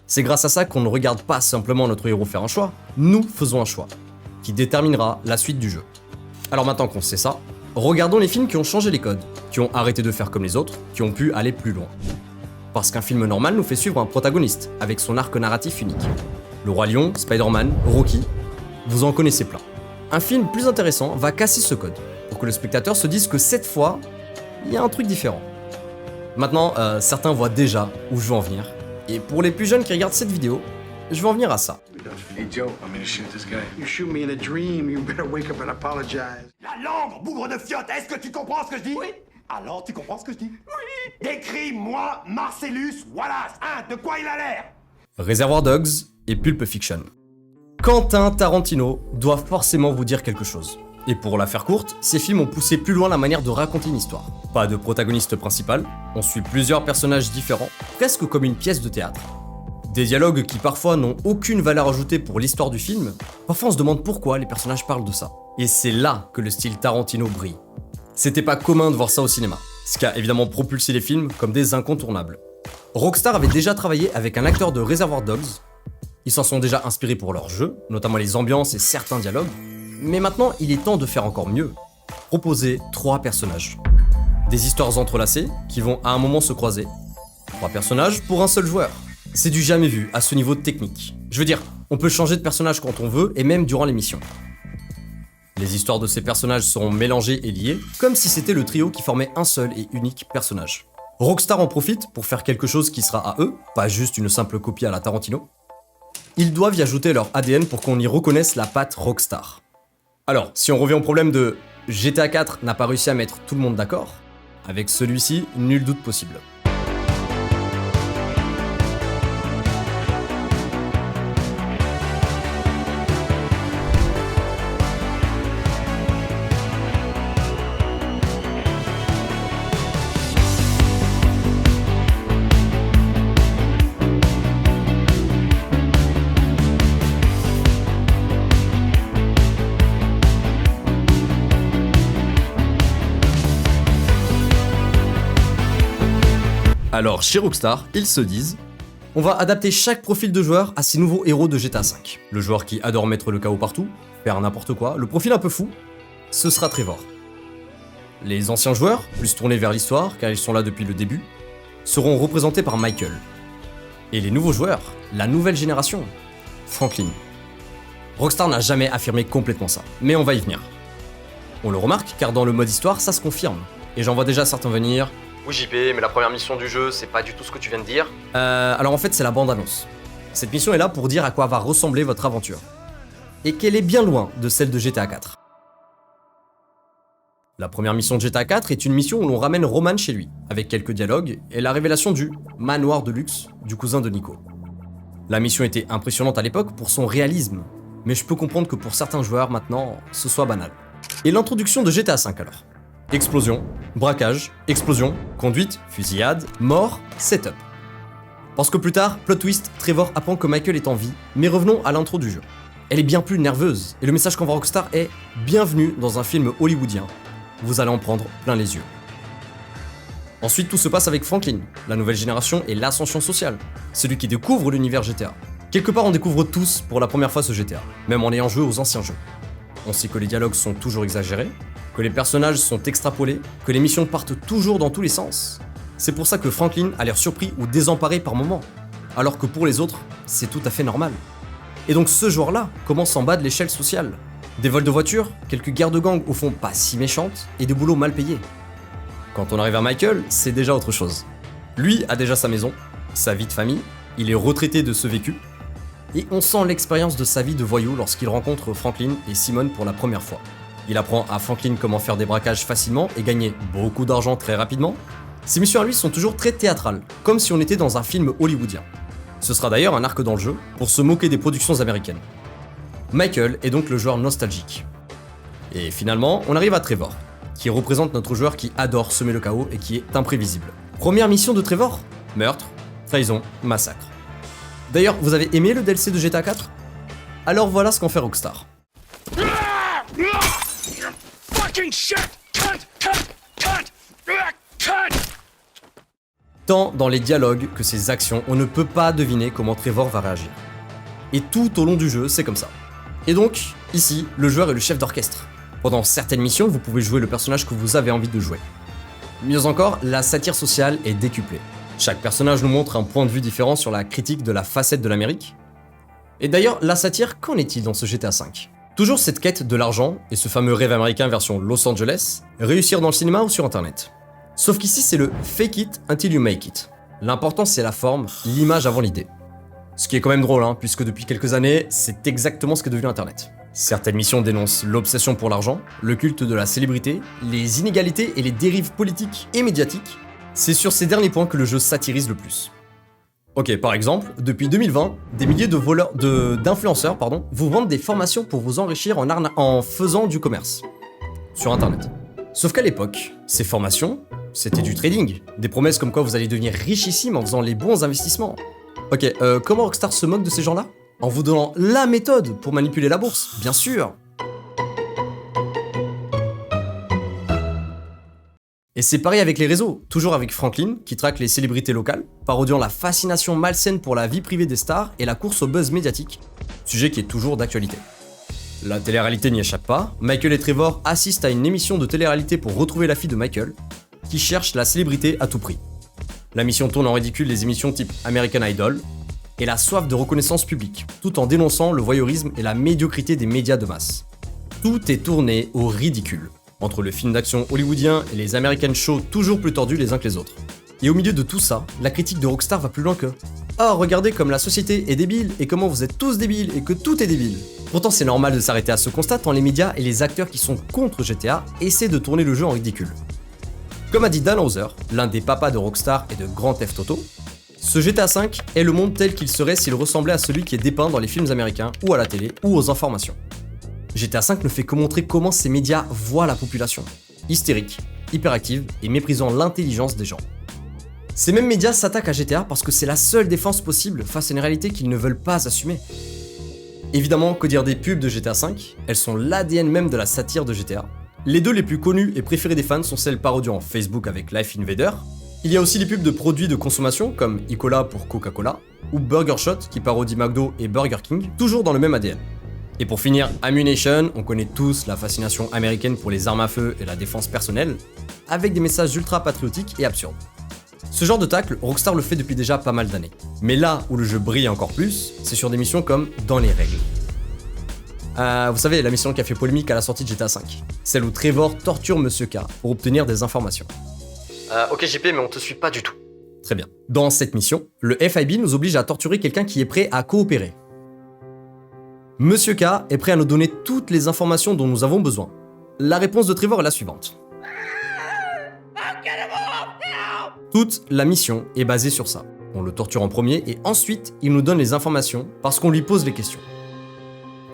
C'est grâce à ça qu'on ne regarde pas simplement notre héros faire un choix, nous faisons un choix, qui déterminera la suite du jeu. Alors maintenant qu'on sait ça, regardons les films qui ont changé les codes, qui ont arrêté de faire comme les autres, qui ont pu aller plus loin. Parce qu'un film normal nous fait suivre un protagoniste, avec son arc narratif unique. Le Roi Lion, Spider-Man, Rocky, vous en connaissez plein. Un film plus intéressant va casser ce code, pour que le spectateur se dise que cette fois, il y a un truc différent. Maintenant, certains voient déjà où je veux en venir, et pour les plus jeunes qui regardent cette vidéo, je vais en venir à ça. Hey Joe, I'm gonna shoot this guy. You shoot me in a dream, you better wake up and apologize. La langue, bougre de fiotte, est-ce que tu comprends ce que je dis? Oui. Alors, tu comprends ce que je dis? Oui. Décris-moi Marcellus Wallace, hein, de quoi il a l'air? Reservoir Dogs et Pulp Fiction. Quentin Tarantino doit forcément vous dire quelque chose. Et pour la faire courte, ces films ont poussé plus loin la manière de raconter une histoire. Pas de protagoniste principal, on suit plusieurs personnages différents, presque comme une pièce de théâtre. Des dialogues qui parfois n'ont aucune valeur ajoutée pour l'histoire du film, parfois on se demande pourquoi les personnages parlent de ça. Et c'est là que le style Tarantino brille. C'était pas commun de voir ça au cinéma, ce qui a évidemment propulsé les films comme des incontournables. Rockstar avait déjà travaillé avec un acteur de Reservoir Dogs, ils s'en sont déjà inspirés pour leur jeu, notamment les ambiances et certains dialogues, mais maintenant il est temps de faire encore mieux. Proposer 3 personnages. Des histoires entrelacées qui vont à un moment se croiser. 3 personnages pour un seul joueur. C'est du jamais vu à ce niveau de technique. Je veux dire, on peut changer de personnage quand on veut et même durant l'émission. Les histoires de ces personnages seront mélangées et liées, comme si c'était le trio qui formait un seul et unique personnage. Rockstar en profite pour faire quelque chose qui sera à eux, pas juste une simple copie à la Tarantino. Ils doivent y ajouter leur ADN pour qu'on y reconnaisse la patte Rockstar. Alors, si on revient au problème de GTA 4 n'a pas réussi à mettre tout le monde d'accord, avec celui-ci, nul doute possible. Alors chez Rockstar, ils se disent « On va adapter chaque profil de joueur à ces nouveaux héros de GTA V. Le joueur qui adore mettre le chaos partout, faire n'importe quoi, le profil un peu fou, ce sera Trevor. Les anciens joueurs, plus tournés vers l'histoire car ils sont là depuis le début, seront représentés par Michael. Et les nouveaux joueurs, la nouvelle génération, Franklin. Rockstar n'a jamais affirmé complètement ça, mais on va y venir. On le remarque car dans le mode histoire, ça se confirme. Et j'en vois déjà certains venir... Oui JP, mais la première mission du jeu, c'est pas du tout ce que tu viens de dire. Alors en fait, c'est la bande-annonce. Cette mission est là pour dire à quoi va ressembler votre aventure. Et qu'elle est bien loin de celle de GTA 4. La première mission de GTA 4 est une mission où l'on ramène Roman chez lui, avec quelques dialogues et la révélation du manoir de luxe du cousin de Nico. La mission était impressionnante à l'époque pour son réalisme, mais je peux comprendre que pour certains joueurs maintenant, ce soit banal. Et l'introduction de GTA 5 alors. Explosion, braquage, explosion, conduite, fusillade, mort, setup. Parce que plus tard, plot twist, Trevor apprend que Michael est en vie, mais revenons à l'intro du jeu. Elle est bien plus nerveuse, et le message qu'envoie Rockstar est « Bienvenue dans un film hollywoodien, vous allez en prendre plein les yeux ». Ensuite, tout se passe avec Franklin, la nouvelle génération et l'ascension sociale, celui qui découvre l'univers GTA. Quelque part, on découvre tous pour la première fois ce GTA, même en ayant joué aux anciens jeux. On sait que les dialogues sont toujours exagérés, que les personnages sont extrapolés, que les missions partent toujours dans tous les sens. C'est pour ça que Franklin a l'air surpris ou désemparé par moments, alors que pour les autres, c'est tout à fait normal. Et donc ce joueur-là commence en bas de l'échelle sociale. Des vols de voitures, quelques guerres de gang au fond pas si méchantes, et des boulots mal payés. Quand on arrive à Michael, c'est déjà autre chose. Lui a déjà sa maison, sa vie de famille, il est retraité de ce vécu, et on sent l'expérience de sa vie de voyou lorsqu'il rencontre Franklin et Simone pour la première fois. Il apprend à Franklin comment faire des braquages facilement et gagner beaucoup d'argent très rapidement. Ses missions à lui sont toujours très théâtrales, comme si on était dans un film hollywoodien. Ce sera d'ailleurs un arc dans le jeu, pour se moquer des productions américaines. Michael est donc le joueur nostalgique. Et finalement, on arrive à Trevor, qui représente notre joueur qui adore semer le chaos et qui est imprévisible. Première mission de Trevor ? Meurtre, trahison, massacre. D'ailleurs, vous avez aimé le DLC de GTA 4 ? Alors voilà ce qu'en fait Rockstar. Tant dans les dialogues que ses actions, on ne peut pas deviner comment Trevor va réagir. Et tout au long du jeu, c'est comme ça. Et donc, ici, le joueur est le chef d'orchestre. Pendant certaines missions, vous pouvez jouer le personnage que vous avez envie de jouer. Mieux encore, la satire sociale est décuplée. Chaque personnage nous montre un point de vue différent sur la critique de la facette de l'Amérique. Et d'ailleurs, la satire, qu'en est-il dans ce GTA V ? Toujours cette quête de l'argent et ce fameux rêve américain version Los Angeles, réussir dans le cinéma ou sur internet. Sauf qu'ici c'est le fake it until you make it. L'important c'est la forme, l'image avant l'idée. Ce qui est quand même drôle, puisque depuis quelques années, c'est exactement ce qu'est devenu internet. Certaines missions dénoncent l'obsession pour l'argent, le culte de la célébrité, les inégalités et les dérives politiques et médiatiques. C'est sur ces derniers points que le jeu satirise le plus. Ok, par exemple, depuis 2020, des milliers d'influenceurs vous vendent des formations pour vous enrichir en faisant du commerce sur internet. Sauf qu'à l'époque, ces formations, c'était du trading, des promesses comme quoi vous allez devenir richissime en faisant les bons investissements. Ok, comment Rockstar se moque de ces gens-là? En vous donnant la méthode pour manipuler la bourse, bien sûr. Et c'est pareil avec les réseaux, toujours avec Franklin, qui traque les célébrités locales, parodiant la fascination malsaine pour la vie privée des stars et la course au buzz médiatique, sujet qui est toujours d'actualité. La télé-réalité n'y échappe pas, Michael et Trevor assistent à une émission de télé-réalité pour retrouver la fille de Michael, qui cherche la célébrité à tout prix. La mission tourne en ridicule les émissions type American Idol, et la soif de reconnaissance publique, tout en dénonçant le voyeurisme et la médiocrité des médias de masse. Tout est tourné au ridicule, entre le film d'action hollywoodien et les American shows toujours plus tordus les uns que les autres. Et au milieu de tout ça, la critique de Rockstar va plus loin que « Oh, regardez comme la société est débile et comment vous êtes tous débiles et que tout est débile ». Pourtant c'est normal de s'arrêter à ce constat tant les médias et les acteurs qui sont contre GTA essaient de tourner le jeu en ridicule. Comme a dit Dan Houser, l'un des papas de Rockstar et de Grand Theft Auto, ce GTA V est le monde tel qu'il serait s'il ressemblait à celui qui est dépeint dans les films américains ou à la télé ou aux informations. GTA V ne fait que montrer comment ces médias voient la population, hystérique, hyperactive et méprisant l'intelligence des gens. Ces mêmes médias s'attaquent à GTA parce que c'est la seule défense possible face à une réalité qu'ils ne veulent pas assumer. Évidemment, que dire des pubs de GTA V? Elles sont l'ADN même de la satire de GTA. Les deux les plus connues et préférées des fans sont celles parodiant Facebook avec Life Invader. Il y a aussi les pubs de produits de consommation comme Icola pour Coca-Cola ou Burger Shot qui parodie McDo et Burger King, toujours dans le même ADN. Et pour finir, Ammunition, on connaît tous la fascination américaine pour les armes à feu et la défense personnelle, avec des messages ultra patriotiques et absurdes. Ce genre de tacle, Rockstar le fait depuis déjà pas mal d'années. Mais là où le jeu brille encore plus, c'est sur des missions comme Dans les règles. Vous savez, la mission qui a fait polémique à la sortie de GTA V. Celle où Trevor torture Monsieur K pour obtenir des informations. Ok JP, mais on te suit pas du tout. Très bien. Dans cette mission, le FIB nous oblige à torturer quelqu'un qui est prêt à coopérer. Monsieur K est prêt à nous donner toutes les informations dont nous avons besoin. La réponse de Trevor est la suivante. Toute la mission est basée sur ça. On le torture en premier et ensuite il nous donne les informations parce qu'on lui pose les questions.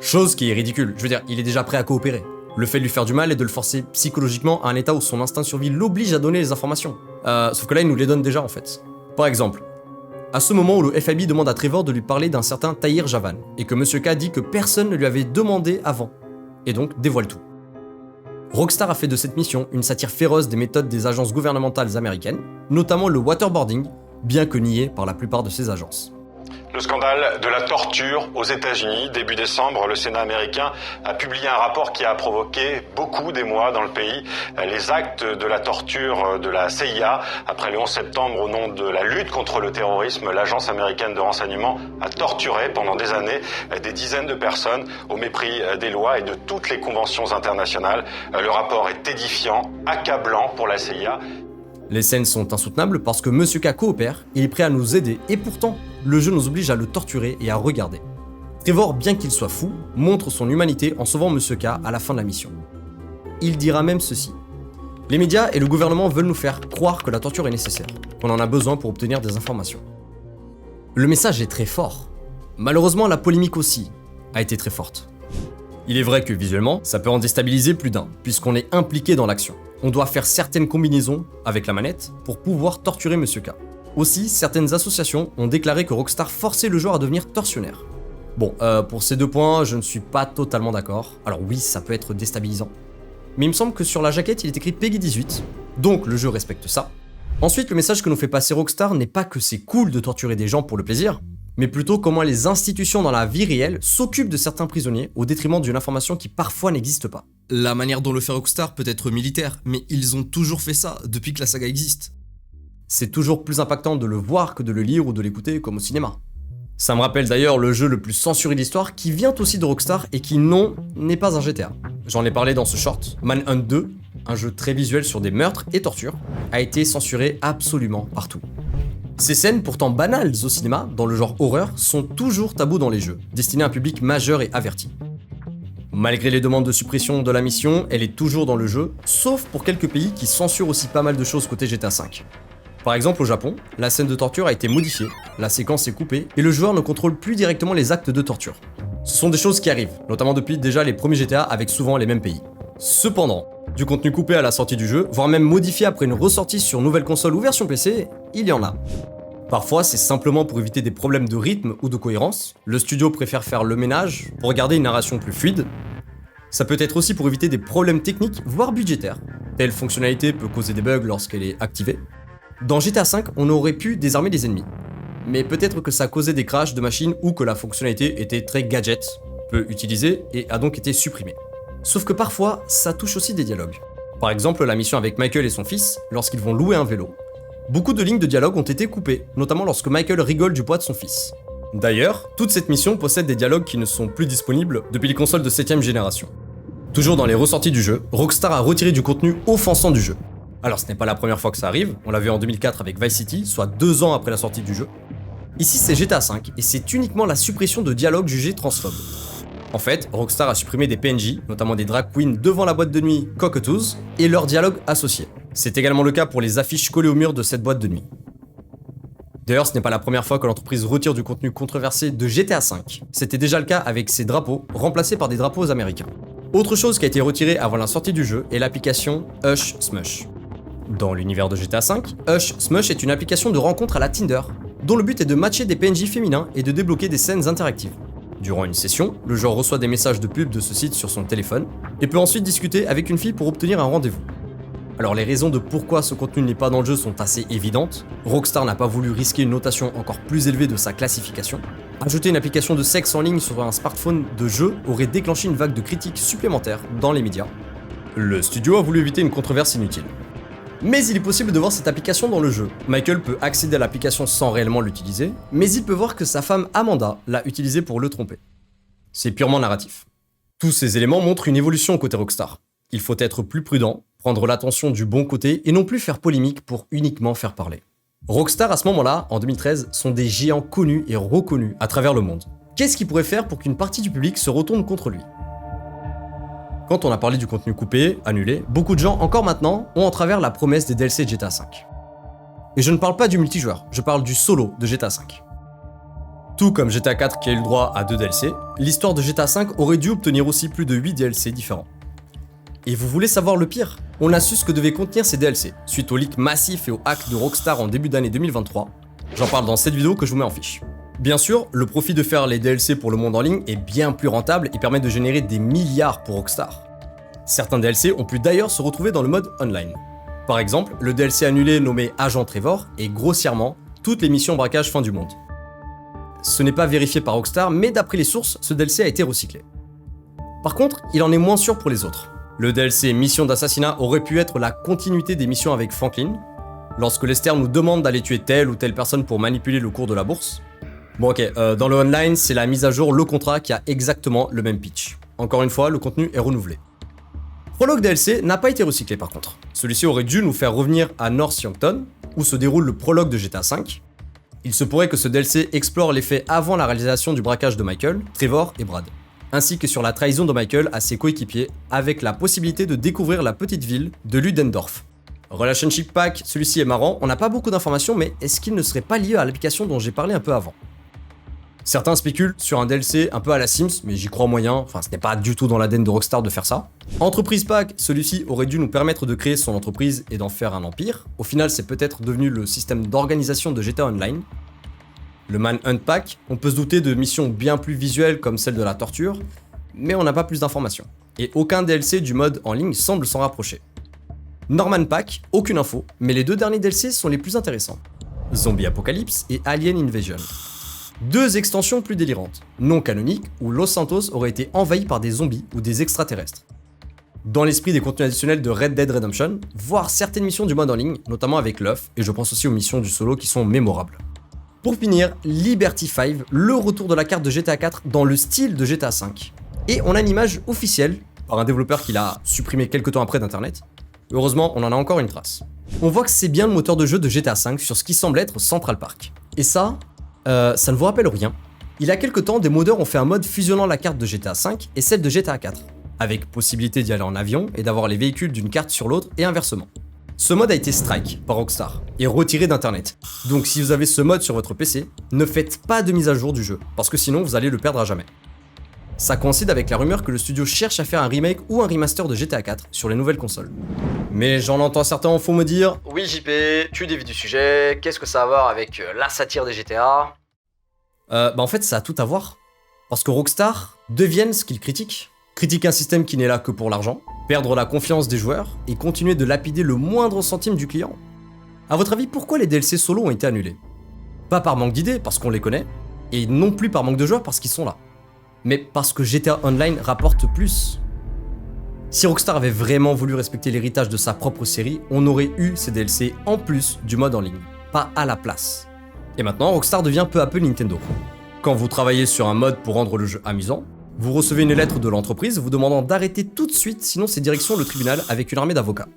Chose qui est ridicule, je veux dire, il est déjà prêt à coopérer. Le fait de lui faire du mal est de le forcer psychologiquement à un état où son instinct de survie l'oblige à donner les informations. Sauf que là il nous les donne déjà en fait. Par exemple, à ce moment où le FIB demande à Trevor de lui parler d'un certain Tahir Javan, et que Monsieur K dit que personne ne lui avait demandé avant, et donc dévoile tout. Rockstar a fait de cette mission une satire féroce des méthodes des agences gouvernementales américaines, notamment le waterboarding, bien que nié par la plupart de ces agences. Le scandale de la torture aux États-Unis. Début décembre, le Sénat américain a publié un rapport qui a provoqué beaucoup d'émoi dans le pays. Les actes de la torture de la CIA. Après le 11 septembre, au nom de la lutte contre le terrorisme, l'agence américaine de renseignement a torturé pendant des années des dizaines de personnes au mépris des lois et de toutes les conventions internationales. Le rapport est édifiant, accablant pour la CIA. Les scènes sont insoutenables parce que Monsieur K coopère, il est prêt à nous aider et pourtant, le jeu nous oblige à le torturer et à regarder. Trevor, bien qu'il soit fou, montre son humanité en sauvant Monsieur K à la fin de la mission. Il dira même ceci. Les médias et le gouvernement veulent nous faire croire que la torture est nécessaire, qu'on en a besoin pour obtenir des informations. Le message est très fort. Malheureusement, la polémique aussi a été très forte. Il est vrai que visuellement, ça peut en déstabiliser plus d'un, puisqu'on est impliqué dans l'action. On doit faire certaines combinaisons avec la manette pour pouvoir torturer Monsieur K. Aussi, certaines associations ont déclaré que Rockstar forçait le joueur à devenir tortionnaire. Bon, pour ces deux points, je ne suis pas totalement d'accord. Alors oui, ça peut être déstabilisant. Mais il me semble que sur la jaquette, il est écrit PEGI 18, donc le jeu respecte ça. Ensuite, le message que nous fait passer Rockstar n'est pas que c'est cool de torturer des gens pour le plaisir, mais plutôt comment les institutions dans la vie réelle s'occupent de certains prisonniers au détriment d'une information qui parfois n'existe pas. La manière dont le fait Rockstar peut être militaire, mais ils ont toujours fait ça depuis que la saga existe. C'est toujours plus impactant de le voir que de le lire ou de l'écouter comme au cinéma. Ça me rappelle d'ailleurs le jeu le plus censuré de l'histoire qui vient aussi de Rockstar et qui non, n'est pas un GTA. J'en ai parlé dans ce short, Manhunt 2, un jeu très visuel sur des meurtres et tortures, a été censuré absolument partout. Ces scènes, pourtant banales au cinéma, dans le genre horreur, sont toujours tabous dans les jeux, destinés à un public majeur et averti. Malgré les demandes de suppression de la mission, elle est toujours dans le jeu, sauf pour quelques pays qui censurent aussi pas mal de choses côté GTA V. Par exemple, au Japon, la scène de torture a été modifiée, la séquence est coupée, et le joueur ne contrôle plus directement les actes de torture. Ce sont des choses qui arrivent, notamment depuis déjà les premiers GTA avec souvent les mêmes pays. Cependant, du contenu coupé à la sortie du jeu, voire même modifié après une ressortie sur nouvelle console ou version PC, il y en a. Parfois, c'est simplement pour éviter des problèmes de rythme ou de cohérence, le studio préfère faire le ménage pour garder une narration plus fluide. Ça peut être aussi pour éviter des problèmes techniques, voire budgétaires. Telle fonctionnalité peut causer des bugs lorsqu'elle est activée. Dans GTA V, on aurait pu désarmer les ennemis. Mais peut-être que ça causait des crashs de machines ou que la fonctionnalité était très gadget, peu utilisée et a donc été supprimée. Sauf que parfois, ça touche aussi des dialogues. Par exemple, la mission avec Michael et son fils, lorsqu'ils vont louer un vélo. Beaucoup de lignes de dialogue ont été coupées, notamment lorsque Michael rigole du poids de son fils. D'ailleurs, toute cette mission possède des dialogues qui ne sont plus disponibles depuis les consoles de 7ème génération. Toujours dans les ressorties du jeu, Rockstar a retiré du contenu offensant du jeu. Alors ce n'est pas la première fois que ça arrive, on l'a vu en 2004 avec Vice City, soit 2 ans après la sortie du jeu. Ici c'est GTA V, et c'est uniquement la suppression de dialogues jugés transphobes. En fait, Rockstar a supprimé des PNJ, notamment des drag queens devant la boîte de nuit Cockatoos, et leurs dialogues associés. C'est également le cas pour les affiches collées au mur de cette boîte de nuit. D'ailleurs, ce n'est pas la première fois que l'entreprise retire du contenu controversé de GTA V. C'était déjà le cas avec ses drapeaux, remplacés par des drapeaux américains. Autre chose qui a été retirée avant la sortie du jeu est l'application Hush Smush. Dans l'univers de GTA V, Hush Smush est une application de rencontre à la Tinder, dont le but est de matcher des PNJ féminins et de débloquer des scènes interactives. Durant une session, le joueur reçoit des messages de pub de ce site sur son téléphone, et peut ensuite discuter avec une fille pour obtenir un rendez-vous. Alors les raisons de pourquoi ce contenu n'est pas dans le jeu sont assez évidentes. Rockstar n'a pas voulu risquer une notation encore plus élevée de sa classification. Ajouter une application de sexe en ligne sur un smartphone de jeu aurait déclenché une vague de critiques supplémentaires dans les médias. Le studio a voulu éviter une controverse inutile. Mais il est possible de voir cette application dans le jeu. Michael peut accéder à l'application sans réellement l'utiliser, mais il peut voir que sa femme Amanda l'a utilisée pour le tromper. C'est purement narratif. Tous ces éléments montrent une évolution côté Rockstar. Il faut être plus prudent, prendre l'attention du bon côté et non plus faire polémique pour uniquement faire parler. Rockstar à ce moment-là, en 2013, sont des géants connus et reconnus à travers le monde. Qu'est-ce qu'il pourrait faire pour qu'une partie du public se retourne contre lui ? Quand on a parlé du contenu coupé, annulé, beaucoup de gens, encore maintenant, ont en travers la promesse des DLC de GTA V. Et je ne parle pas du multijoueur, je parle du solo de GTA V. Tout comme GTA 4 qui a eu le droit à 2 DLC, l'histoire de GTA V aurait dû obtenir aussi plus de 8 DLC différents. Et vous voulez savoir le pire ? On a su ce que devaient contenir ces DLC, suite au leak massif et au hack de Rockstar en début d'année 2023. J'en parle dans cette vidéo que je vous mets en fiche. Bien sûr, le profit de faire les DLC pour le monde en ligne est bien plus rentable et permet de générer des milliards pour Rockstar. Certains DLC ont pu d'ailleurs se retrouver dans le mode online. Par exemple, le DLC annulé nommé Agent Trevor est grossièrement toutes les missions braquage fin du monde. Ce n'est pas vérifié par Rockstar, mais d'après les sources, ce DLC a été recyclé. Par contre, il en est moins sûr pour les autres. Le DLC Mission d'assassinat aurait pu être la continuité des missions avec Franklin, lorsque Lester nous demande d'aller tuer telle ou telle personne pour manipuler le cours de la bourse. Bon ok, dans le online, c'est la mise à jour Le Contrat qui a exactement le même pitch. Encore une fois, le contenu est renouvelé. Prologue DLC n'a pas été recyclé par contre. Celui-ci aurait dû nous faire revenir à North Yankton, où se déroule le prologue de GTA V. Il se pourrait que ce DLC explore les faits avant la réalisation du braquage de Michael, Trevor et Brad, ainsi que sur la trahison de Michael à ses coéquipiers, avec la possibilité de découvrir la petite ville de Ludendorff. Relationship Pack, celui-ci est marrant, on n'a pas beaucoup d'informations, mais est-ce qu'il ne serait pas lié à l'application dont j'ai parlé un peu avant ? Certains spéculent sur un DLC un peu à la Sims, mais j'y crois moyen, enfin ce n'est pas du tout dans l'ADN de Rockstar de faire ça. Entreprise Pack, celui-ci aurait dû nous permettre de créer son entreprise et d'en faire un empire. Au final, c'est peut-être devenu le système d'organisation de GTA Online. Le Manhunt Pack, on peut se douter de missions bien plus visuelles comme celle de la torture, mais on n'a pas plus d'informations. Et aucun DLC du mode en ligne semble s'en rapprocher. Norman Pack, aucune info, mais les 2 derniers DLC sont les plus intéressants. Zombie Apocalypse et Alien Invasion. 2 extensions plus délirantes, non canoniques, où Los Santos aurait été envahi par des zombies ou des extraterrestres. Dans l'esprit des contenus additionnels de Red Dead Redemption, voire certaines missions du mode en ligne, notamment avec l'œuf, et je pense aussi aux missions du solo qui sont mémorables. Pour finir, Liberty 5, le retour de la carte de GTA 4 dans le style de GTA 5. Et on a une image officielle, par un développeur qui l'a supprimé quelques temps après d'internet. Heureusement, on en a encore une trace. On voit que c'est bien le moteur de jeu de GTA 5 sur ce qui semble être Central Park. Et ça ne vous rappelle rien. Il y a quelques temps, des modeurs ont fait un mode fusionnant la carte de GTA 5 et celle de GTA 4, avec possibilité d'y aller en avion et d'avoir les véhicules d'une carte sur l'autre et inversement. Ce mode a été strike par Rockstar et retiré d'internet. Donc si vous avez ce mode sur votre PC, ne faites pas de mise à jour du jeu, parce que sinon vous allez le perdre à jamais. Ça coïncide avec la rumeur que le studio cherche à faire un remake ou un remaster de GTA 4 sur les nouvelles consoles. Mais j'en entends certains en fond me dire « Oui JP, tu dévies du sujet, qu'est-ce que ça a à voir avec la satire des GTA ?» En fait ça a tout à voir. Parce que Rockstar deviennent ce qu'ils critiquent. Critiquer un système qui n'est là que pour l'argent, perdre la confiance des joueurs et continuer de lapider le moindre centime du client. A votre avis, pourquoi les DLC solo ont été annulés? Pas par manque d'idées, parce qu'on les connaît, et non plus par manque de joueurs parce qu'ils sont là. Mais parce que GTA Online rapporte plus. Si Rockstar avait vraiment voulu respecter l'héritage de sa propre série, on aurait eu ces DLC en plus du mode en ligne, pas à la place. Et maintenant, Rockstar devient peu à peu Nintendo. Quand vous travaillez sur un mode pour rendre le jeu amusant, vous recevez une lettre de l'entreprise vous demandant d'arrêter tout de suite, sinon c'est direction le tribunal avec une armée d'avocats.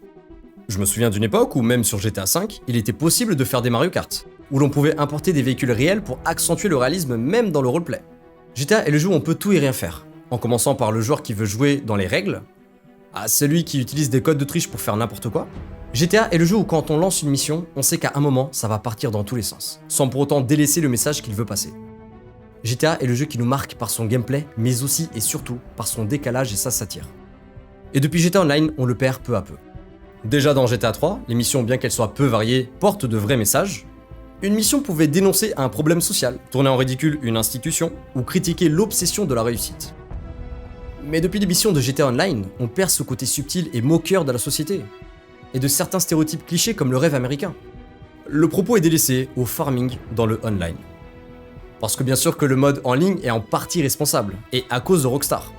Je me souviens d'une époque où même sur GTA V, il était possible de faire des Mario Kart, où l'on pouvait importer des véhicules réels pour accentuer le réalisme même dans le roleplay. GTA est le jeu où on peut tout et rien faire, en commençant par le joueur qui veut jouer dans les règles, à celui qui utilise des codes de triche pour faire n'importe quoi. GTA est le jeu où quand on lance une mission, on sait qu'à un moment, ça va partir dans tous les sens, sans pour autant délaisser le message qu'il veut passer. GTA est le jeu qui nous marque par son gameplay, mais aussi et surtout par son décalage et sa satire. Et depuis GTA Online, on le perd peu à peu. Déjà dans GTA 3, les missions, bien qu'elles soient peu variées, portent de vrais messages. Une mission pouvait dénoncer un problème social, tourner en ridicule une institution, ou critiquer l'obsession de la réussite. Mais depuis l'émission de GTA Online, on perd ce côté subtil et moqueur de la société, et de certains stéréotypes clichés comme le rêve américain. Le propos est délaissé au farming dans le online. Parce que bien sûr que le mode en ligne est en partie responsable, et à cause de Rockstar.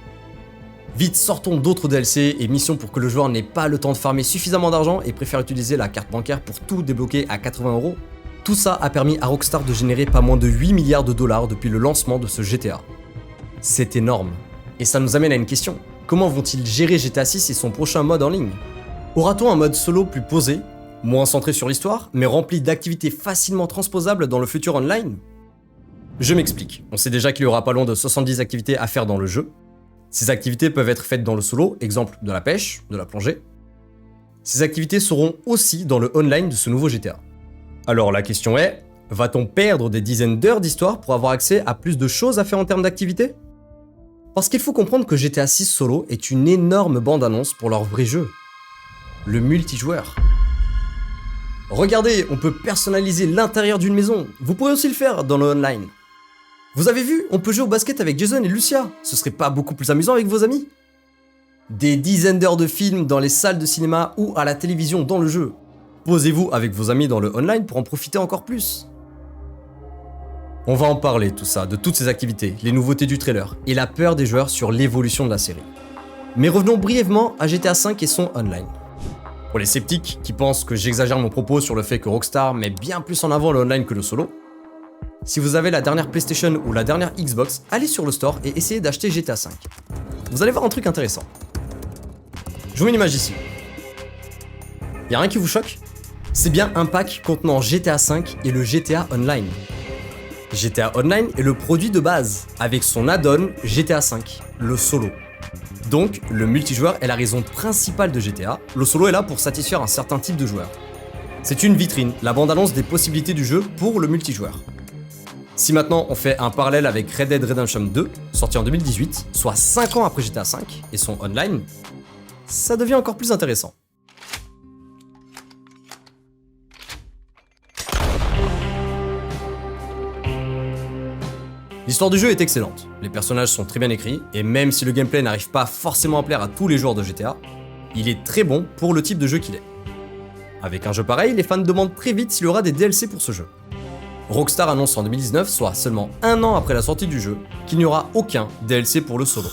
Vite, sortons d'autres DLC et missions pour que le joueur n'ait pas le temps de farmer suffisamment d'argent et préfère utiliser la carte bancaire pour tout débloquer à 80 €. Tout ça a permis à Rockstar de générer pas moins de 8 milliards de dollars depuis le lancement de ce GTA. C'est énorme. Et ça nous amène à une question. Comment vont-ils gérer GTA 6 et son prochain mode en ligne? Aura-t-on un mode solo plus posé, moins centré sur l'histoire, mais rempli d'activités facilement transposables dans le futur online? Je m'explique, on sait déjà qu'il y aura pas loin de 70 activités à faire dans le jeu. Ces activités peuvent être faites dans le solo, exemple de la pêche, de la plongée. Ces activités seront aussi dans le online de ce nouveau GTA. Alors la question est, va-t-on perdre des dizaines d'heures d'histoire pour avoir accès à plus de choses à faire en termes d'activités? Parce qu'il faut comprendre que GTA 6 Solo est une énorme bande-annonce pour leur vrai jeu. Le multijoueur. Regardez, on peut personnaliser l'intérieur d'une maison, vous pourrez aussi le faire dans le online. Vous avez vu, on peut jouer au basket avec Jason et Lucia, ce serait pas beaucoup plus amusant avec vos amis? Des dizaines d'heures de films dans les salles de cinéma ou à la télévision dans le jeu. Posez-vous avec vos amis dans le online pour en profiter encore plus. On va en parler tout ça, de toutes ces activités, les nouveautés du trailer et la peur des joueurs sur l'évolution de la série. Mais revenons brièvement à GTA V et son online. Pour les sceptiques qui pensent que j'exagère mon propos sur le fait que Rockstar met bien plus en avant le online que le solo, si vous avez la dernière PlayStation ou la dernière Xbox, allez sur le store et essayez d'acheter GTA V. Vous allez voir un truc intéressant. Je vous mets une image ici. Y'a rien qui vous choque? C'est bien un pack contenant GTA V et le GTA Online. GTA Online est le produit de base, avec son add-on GTA V, le solo. Donc, le multijoueur est la raison principale de GTA, le solo est là pour satisfaire un certain type de joueur. C'est une vitrine, la bande-annonce des possibilités du jeu pour le multijoueur. Si maintenant on fait un parallèle avec Red Dead Redemption 2, sorti en 2018, soit 5 ans après GTA V et son online, ça devient encore plus intéressant. L'histoire du jeu est excellente, les personnages sont très bien écrits, et même si le gameplay n'arrive pas forcément à plaire à tous les joueurs de GTA, il est très bon pour le type de jeu qu'il est. Avec un jeu pareil, les fans demandent très vite s'il y aura des DLC pour ce jeu. Rockstar annonce en 2019, soit seulement un an après la sortie du jeu, qu'il n'y aura aucun DLC pour le solo,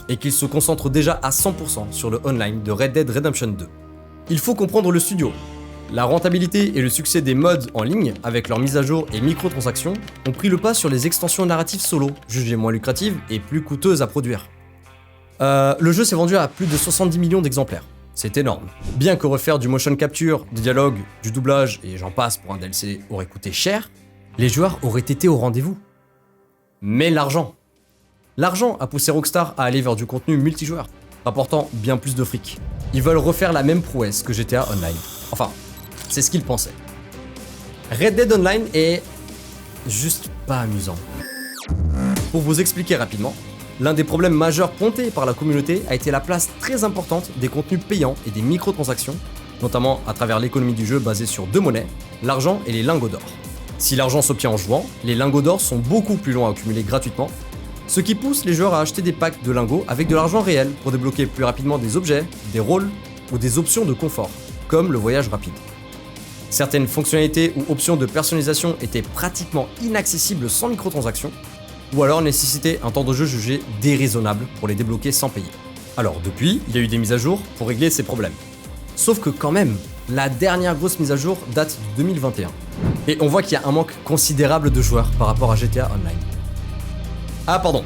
et qu'il se concentre déjà à 100% sur le online de Red Dead Redemption 2. Il faut comprendre le studio. La rentabilité et le succès des mods en ligne, avec leurs mises à jour et microtransactions, ont pris le pas sur les extensions narratives solo, jugées moins lucratives et plus coûteuses à produire. Le jeu s'est vendu à plus de 70 millions d'exemplaires. C'est énorme. Bien que refaire du motion capture, des dialogues, du doublage et j'en passe pour un DLC aurait coûté cher, les joueurs auraient été au rendez-vous. Mais l'argent a poussé Rockstar à aller vers du contenu multijoueur, rapportant bien plus de fric. Ils veulent refaire la même prouesse que GTA Online. Enfin, c'est ce qu'ils pensaient. Red Dead Online est juste pas amusant. Pour vous expliquer rapidement, l'un des problèmes majeurs pointés par la communauté a été la place très importante des contenus payants et des microtransactions, notamment à travers l'économie du jeu basée sur deux monnaies, l'argent et les lingots d'or. Si l'argent s'obtient en jouant, les lingots d'or sont beaucoup plus longs à accumuler gratuitement, ce qui pousse les joueurs à acheter des packs de lingots avec de l'argent réel pour débloquer plus rapidement des objets, des rôles ou des options de confort, comme le voyage rapide. Certaines fonctionnalités ou options de personnalisation étaient pratiquement inaccessibles sans microtransactions, ou alors nécessitaient un temps de jeu jugé déraisonnable pour les débloquer sans payer. Alors depuis, il y a eu des mises à jour pour régler ces problèmes. Sauf que quand même, la dernière grosse mise à jour date de 2021. Et on voit qu'il y a un manque considérable de joueurs par rapport à GTA Online. Ah pardon,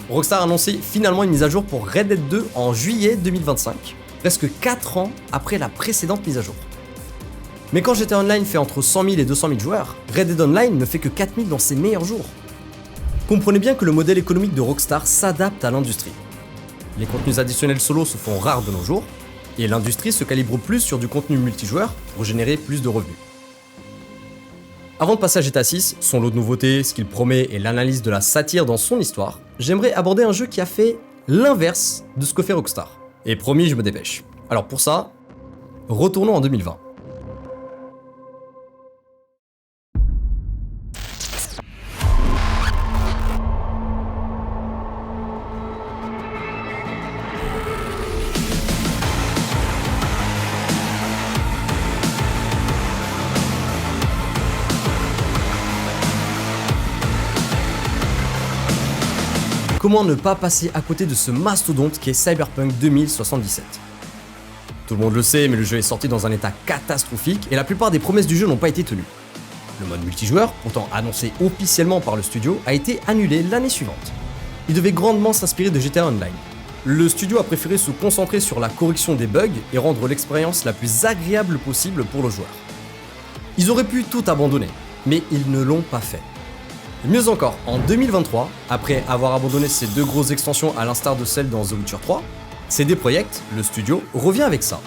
Rockstar a annoncé finalement une mise à jour pour Red Dead 2 en juillet 2025, presque 4 ans après la précédente mise à jour. Mais quand GTA Online fait entre 100 000 et 200 000 joueurs, Red Dead Online ne fait que 4 000 dans ses meilleurs jours. Comprenez bien que le modèle économique de Rockstar s'adapte à l'industrie. Les contenus additionnels solo se font rares de nos jours, et l'industrie se calibre plus sur du contenu multijoueur pour générer plus de revenus. Avant de passer à GTA 6, son lot de nouveautés, ce qu'il promet et l'analyse de la satire dans son histoire, j'aimerais aborder un jeu qui a fait l'inverse de ce que fait Rockstar. Et promis, je me dépêche. Alors pour ça, retournons en 2020. Comment ne pas passer à côté de ce mastodonte qui est Cyberpunk 2077 ? Tout le monde le sait, mais le jeu est sorti dans un état catastrophique et la plupart des promesses du jeu n'ont pas été tenues. Le mode multijoueur, pourtant annoncé officiellement par le studio, a été annulé l'année suivante. Il devait grandement s'inspirer de GTA Online. Le studio a préféré se concentrer sur la correction des bugs et rendre l'expérience la plus agréable possible pour le joueur. Ils auraient pu tout abandonner, mais ils ne l'ont pas fait. Mieux encore, en 2023, après avoir abandonné ses deux grosses extensions à l'instar de celle dans The Witcher 3, CD Projekt, le studio, revient avec ça.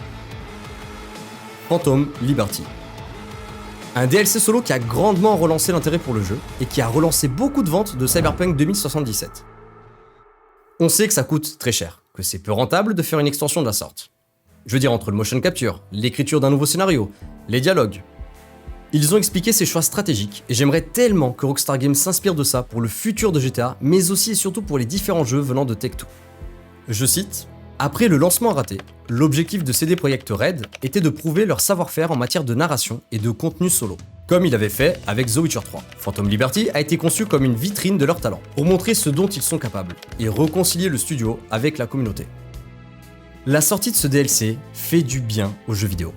Phantom Liberty. Un DLC solo qui a grandement relancé l'intérêt pour le jeu et qui a relancé beaucoup de ventes de Cyberpunk 2077. On sait que ça coûte très cher, que c'est peu rentable de faire une extension de la sorte. Je veux dire entre le motion capture, l'écriture d'un nouveau scénario, les dialogues. Ils ont expliqué ces choix stratégiques et j'aimerais tellement que Rockstar Games s'inspire de ça pour le futur de GTA, mais aussi et surtout pour les différents jeux venant de Take-Two. Je cite, « Après le lancement raté, l'objectif de CD Projekt Red était de prouver leur savoir-faire en matière de narration et de contenu solo, comme il avait fait avec The Witcher 3. Phantom Liberty a été conçu comme une vitrine de leur talent, pour montrer ce dont ils sont capables et réconcilier le studio avec la communauté. La sortie de ce DLC fait du bien aux jeux vidéo.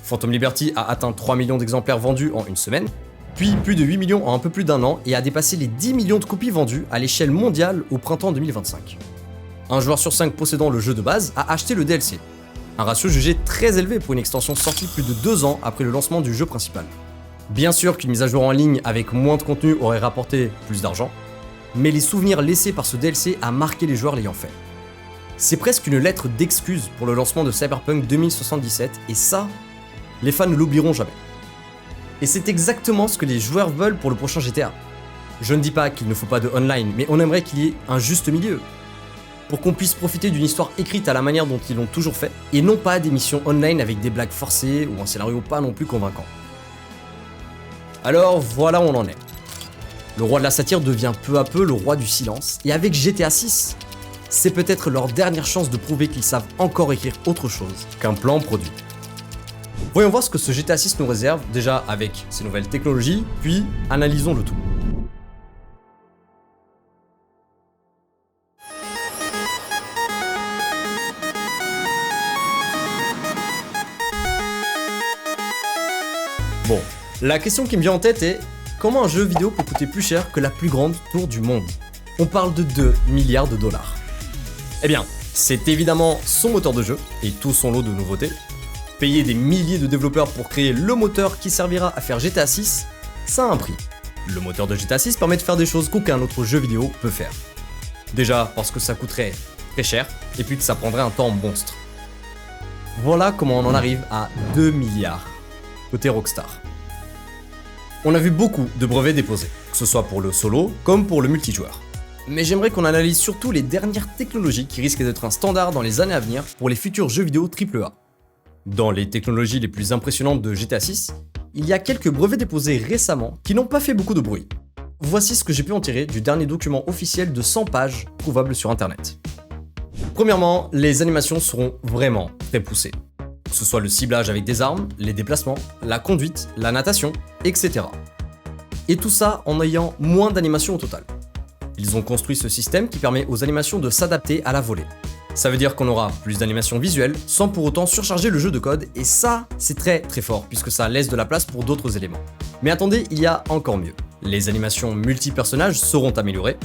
Phantom Liberty a atteint 3 millions d'exemplaires vendus en une semaine, puis plus de 8 millions en un peu plus d'un an et a dépassé les 10 millions de copies vendues à l'échelle mondiale au printemps 2025. Un joueur sur 5 possédant le jeu de base a acheté le DLC, un ratio jugé très élevé pour une extension sortie plus de 2 ans après le lancement du jeu principal. Bien sûr qu'une mise à jour en ligne avec moins de contenu aurait rapporté plus d'argent, mais les souvenirs laissés par ce DLC a marqué les joueurs l'ayant fait. C'est presque une lettre d'excuse pour le lancement de Cyberpunk 2077 et ça, les fans ne l'oublieront jamais. Et c'est exactement ce que les joueurs veulent pour le prochain GTA. Je ne dis pas qu'il ne faut pas de online, mais on aimerait qu'il y ait un juste milieu. Pour qu'on puisse profiter d'une histoire écrite à la manière dont ils l'ont toujours fait, et non pas des missions online avec des blagues forcées ou un scénario pas non plus convaincant. Alors voilà où on en est. Le roi de la satire devient peu à peu le roi du silence, et avec GTA 6, c'est peut-être leur dernière chance de prouver qu'ils savent encore écrire autre chose qu'un plan produit. Voyons voir ce que ce GTA 6 nous réserve, déjà avec ses nouvelles technologies, puis analysons le tout. Bon, la question qui me vient en tête est comment un jeu vidéo peut coûter plus cher que la plus grande tour du monde ? On parle de 2 milliards de dollars. Eh bien, c'est évidemment son moteur de jeu et tout son lot de nouveautés. Payer des milliers de développeurs pour créer le moteur qui servira à faire GTA 6, ça a un prix. Le moteur de GTA 6 permet de faire des choses qu'aucun autre jeu vidéo peut faire. Déjà parce que ça coûterait très cher, et puis que ça prendrait un temps monstre. Voilà comment on en arrive à 2 milliards côté Rockstar. On a vu beaucoup de brevets déposés, que ce soit pour le solo comme pour le multijoueur. Mais j'aimerais qu'on analyse surtout les dernières technologies qui risquent d'être un standard dans les années à venir pour les futurs jeux vidéo AAA. Dans les technologies les plus impressionnantes de GTA 6, il y a quelques brevets déposés récemment qui n'ont pas fait beaucoup de bruit. Voici ce que j'ai pu en tirer du dernier document officiel de 100 pages trouvable sur internet. Premièrement, les animations seront vraiment très poussées. Que ce soit le ciblage avec des armes, les déplacements, la conduite, la natation, etc. Et tout ça en ayant moins d'animations au total. Ils ont construit ce système qui permet aux animations de s'adapter à la volée. Ça veut dire qu'on aura plus d'animations visuelles sans pour autant surcharger le jeu de code, et ça, c'est très très fort puisque ça laisse de la place pour d'autres éléments. Mais attendez, il y a encore mieux. Les animations multi-personnages seront améliorées,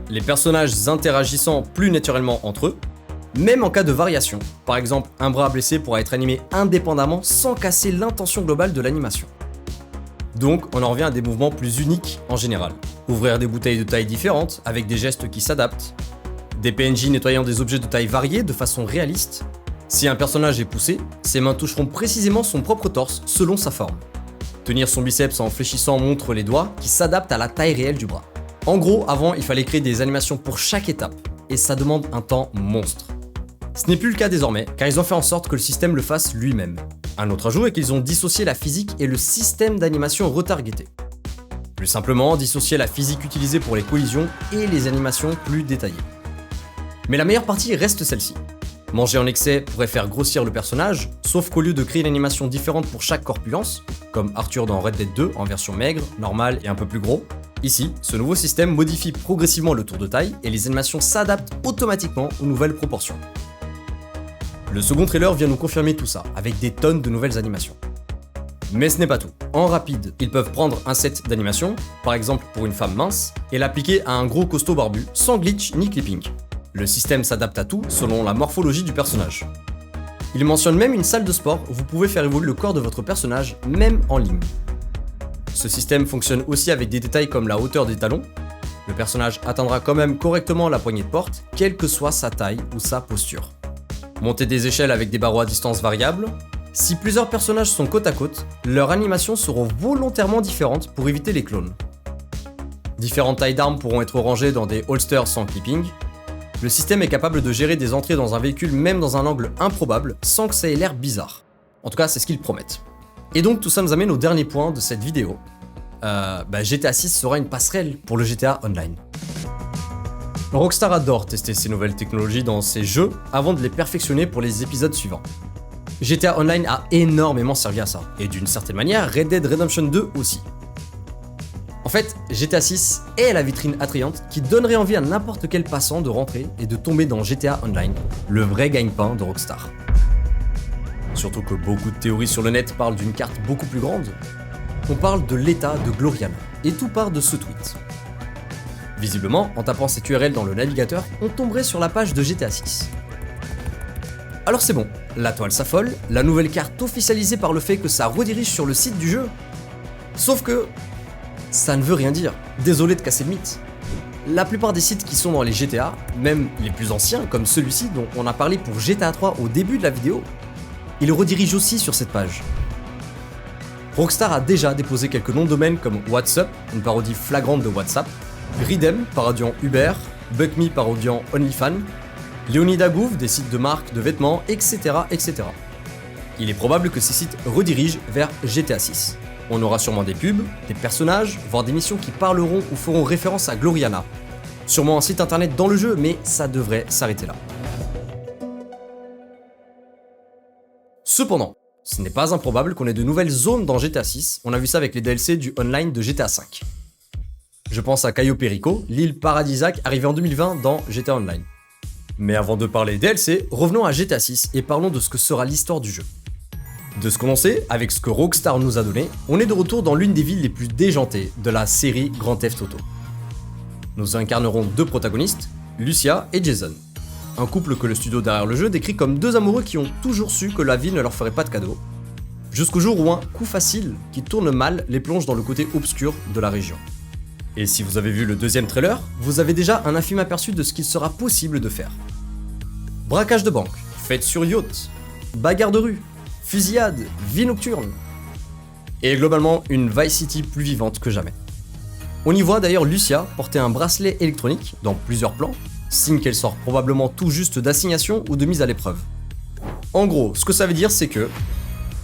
les personnages interagissant plus naturellement entre eux, même en cas de variation. Par exemple, un bras blessé pourra être animé indépendamment sans casser l'intention globale de l'animation. Donc, on en revient à des mouvements plus uniques en général. Ouvrir des bouteilles de tailles différentes avec des gestes qui s'adaptent, des PNJ nettoyant des objets de taille variée de façon réaliste. Si un personnage est poussé, ses mains toucheront précisément son propre torse selon sa forme. Tenir son biceps en fléchissant montre les doigts qui s'adaptent à la taille réelle du bras. En gros, avant, il fallait créer des animations pour chaque étape, et ça demande un temps monstre. Ce n'est plus le cas désormais, car ils ont fait en sorte que le système le fasse lui-même. Un autre ajout est qu'ils ont dissocié la physique et le système d'animation retargeté. Plus simplement, dissocier la physique utilisée pour les collisions et les animations plus détaillées. Mais la meilleure partie reste celle-ci. Manger en excès pourrait faire grossir le personnage, sauf qu'au lieu de créer une animation différente pour chaque corpulence, comme Arthur dans Red Dead 2 en version maigre, normale et un peu plus gros, ici, ce nouveau système modifie progressivement le tour de taille et les animations s'adaptent automatiquement aux nouvelles proportions. Le second trailer vient nous confirmer tout ça, avec des tonnes de nouvelles animations. Mais ce n'est pas tout. En rapide, ils peuvent prendre un set d'animations, par exemple pour une femme mince, et l'appliquer à un gros costaud barbu, sans glitch ni clipping. Le système s'adapte à tout selon la morphologie du personnage. Il mentionne même une salle de sport où vous pouvez faire évoluer le corps de votre personnage, même en ligne. Ce système fonctionne aussi avec des détails comme la hauteur des talons. Le personnage atteindra quand même correctement la poignée de porte, quelle que soit sa taille ou sa posture. Monter des échelles avec des barreaux à distance variable. Si plusieurs personnages sont côte à côte, leurs animations seront volontairement différentes pour éviter les clones. Différentes tailles d'armes pourront être rangées dans des holsters sans clipping. Le système est capable de gérer des entrées dans un véhicule même dans un angle improbable sans que ça ait l'air bizarre. En tout cas, c'est ce qu'ils promettent. Et donc tout ça nous amène au dernier point de cette vidéo. GTA 6 sera une passerelle pour le GTA Online. Rockstar adore tester ces nouvelles technologies dans ses jeux avant de les perfectionner pour les épisodes suivants. GTA Online a énormément servi à ça, et d'une certaine manière, Red Dead Redemption 2 aussi. En fait, GTA 6 est la vitrine attrayante qui donnerait envie à n'importe quel passant de rentrer et de tomber dans GTA Online, le vrai gagne-pain de Rockstar. Surtout que beaucoup de théories sur le net parlent d'une carte beaucoup plus grande. On parle de l'état de Gloriana, et tout part de ce tweet. Visiblement, en tapant cette URL dans le navigateur, on tomberait sur la page de GTA 6. Alors c'est bon, la toile s'affole, la nouvelle carte officialisée par le fait que ça redirige sur le site du jeu. Sauf que ça ne veut rien dire, désolé de casser le mythe. La plupart des sites qui sont dans les GTA, même les plus anciens comme celui-ci dont on a parlé pour GTA 3 au début de la vidéo, ils redirigent aussi sur cette page. Rockstar a déjà déposé quelques noms de domaine comme WhatsApp, une parodie flagrante de WhatsApp, Ridem, parodiant Uber, BuckMe parodiant OnlyFans, Leonida Gouv, des sites de marques de vêtements, etc., etc. Il est probable que ces sites redirigent vers GTA 6. On aura sûrement des pubs, des personnages, voire des missions qui parleront ou feront référence à Gloriana. Sûrement un site internet dans le jeu, mais ça devrait s'arrêter là. Cependant, ce n'est pas improbable qu'on ait de nouvelles zones dans GTA 6, on a vu ça avec les DLC du online de GTA 5. Je pense à Cayo Perico, l'île paradisiaque arrivée en 2020 dans GTA Online. Mais avant de parler DLC, revenons à GTA 6 et parlons de ce que sera l'histoire du jeu. De ce que l'on sait, avec ce que Rockstar nous a donné, on est de retour dans l'une des villes les plus déjantées de la série Grand Theft Auto. Nous incarnerons deux protagonistes, Lucia et Jason. Un couple que le studio derrière le jeu décrit comme deux amoureux qui ont toujours su que la vie ne leur ferait pas de cadeaux. Jusqu'au jour où un coup facile qui tourne mal les plonge dans le côté obscur de la région. Et si vous avez vu le deuxième trailer, vous avez déjà un infime aperçu de ce qu'il sera possible de faire. Braquage de banque, fête sur yacht, bagarres de rue, fusillades, vie nocturne. Et globalement, une Vice City plus vivante que jamais. On y voit d'ailleurs Lucia porter un bracelet électronique dans plusieurs plans, signe qu'elle sort probablement tout juste d'assignation ou de mise à l'épreuve. En gros, ce que ça veut dire, c'est que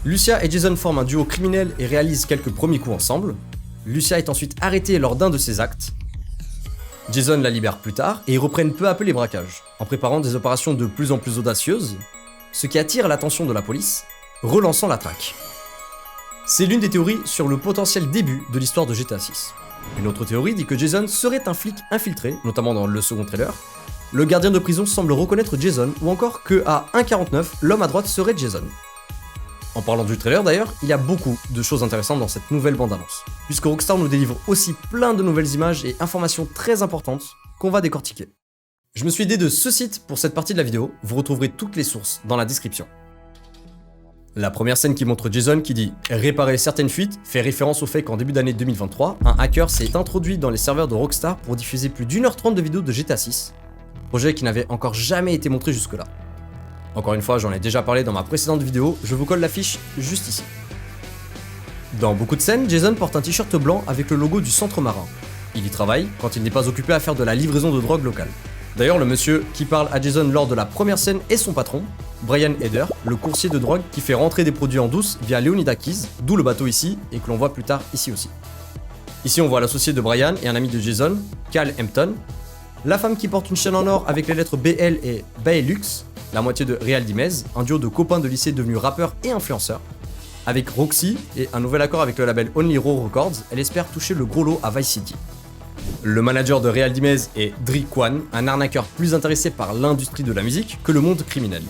Lucia et Jason forment un duo criminel et réalisent quelques premiers coups ensemble. Lucia est ensuite arrêtée lors d'un de ses actes. Jason la libère plus tard et ils reprennent peu à peu les braquages, en préparant des opérations de plus en plus audacieuses, ce qui attire l'attention de la police, relançant la traque. C'est l'une des théories sur le potentiel début de l'histoire de GTA 6. Une autre théorie dit que Jason serait un flic infiltré, notamment dans le second trailer. Le gardien de prison semble reconnaître Jason, ou encore que à 1.49, l'homme à droite serait Jason. En parlant du trailer d'ailleurs, il y a beaucoup de choses intéressantes dans cette nouvelle bande-annonce, puisque Rockstar nous délivre aussi plein de nouvelles images et informations très importantes qu'on va décortiquer. Je me suis aidé de ce site pour cette partie de la vidéo, vous retrouverez toutes les sources dans la description. La première scène qui montre Jason qui dit « Réparer certaines fuites » fait référence au fait qu'en début d'année 2023, un hacker s'est introduit dans les serveurs de Rockstar pour diffuser plus d'1h30 de vidéos de GTA 6, projet qui n'avait encore jamais été montré jusque-là. Encore une fois, j'en ai déjà parlé dans ma précédente vidéo, je vous colle l'affiche juste ici. Dans beaucoup de scènes, Jason porte un t-shirt blanc avec le logo du centre marin. Il y travaille quand il n'est pas occupé à faire de la livraison de drogue locale. D'ailleurs, le monsieur qui parle à Jason lors de la première scène est son patron, Brian Heder, le coursier de drogue qui fait rentrer des produits en douce via Leonida Keys, d'où le bateau ici, et que l'on voit plus tard ici aussi. Ici on voit l'associé de Brian et un ami de Jason, Cal Hampton, la femme qui porte une chaîne en or avec les lettres BL et Baelux, la moitié de Real Dimez, un duo de copains de lycée devenus rappeurs et influenceurs. Avec Roxy et un nouvel accord avec le label Only Raw Records, elle espère toucher le gros lot à Vice City. Le manager de Real Dimez est Dri Kwan, un arnaqueur plus intéressé par l'industrie de la musique que le monde criminel.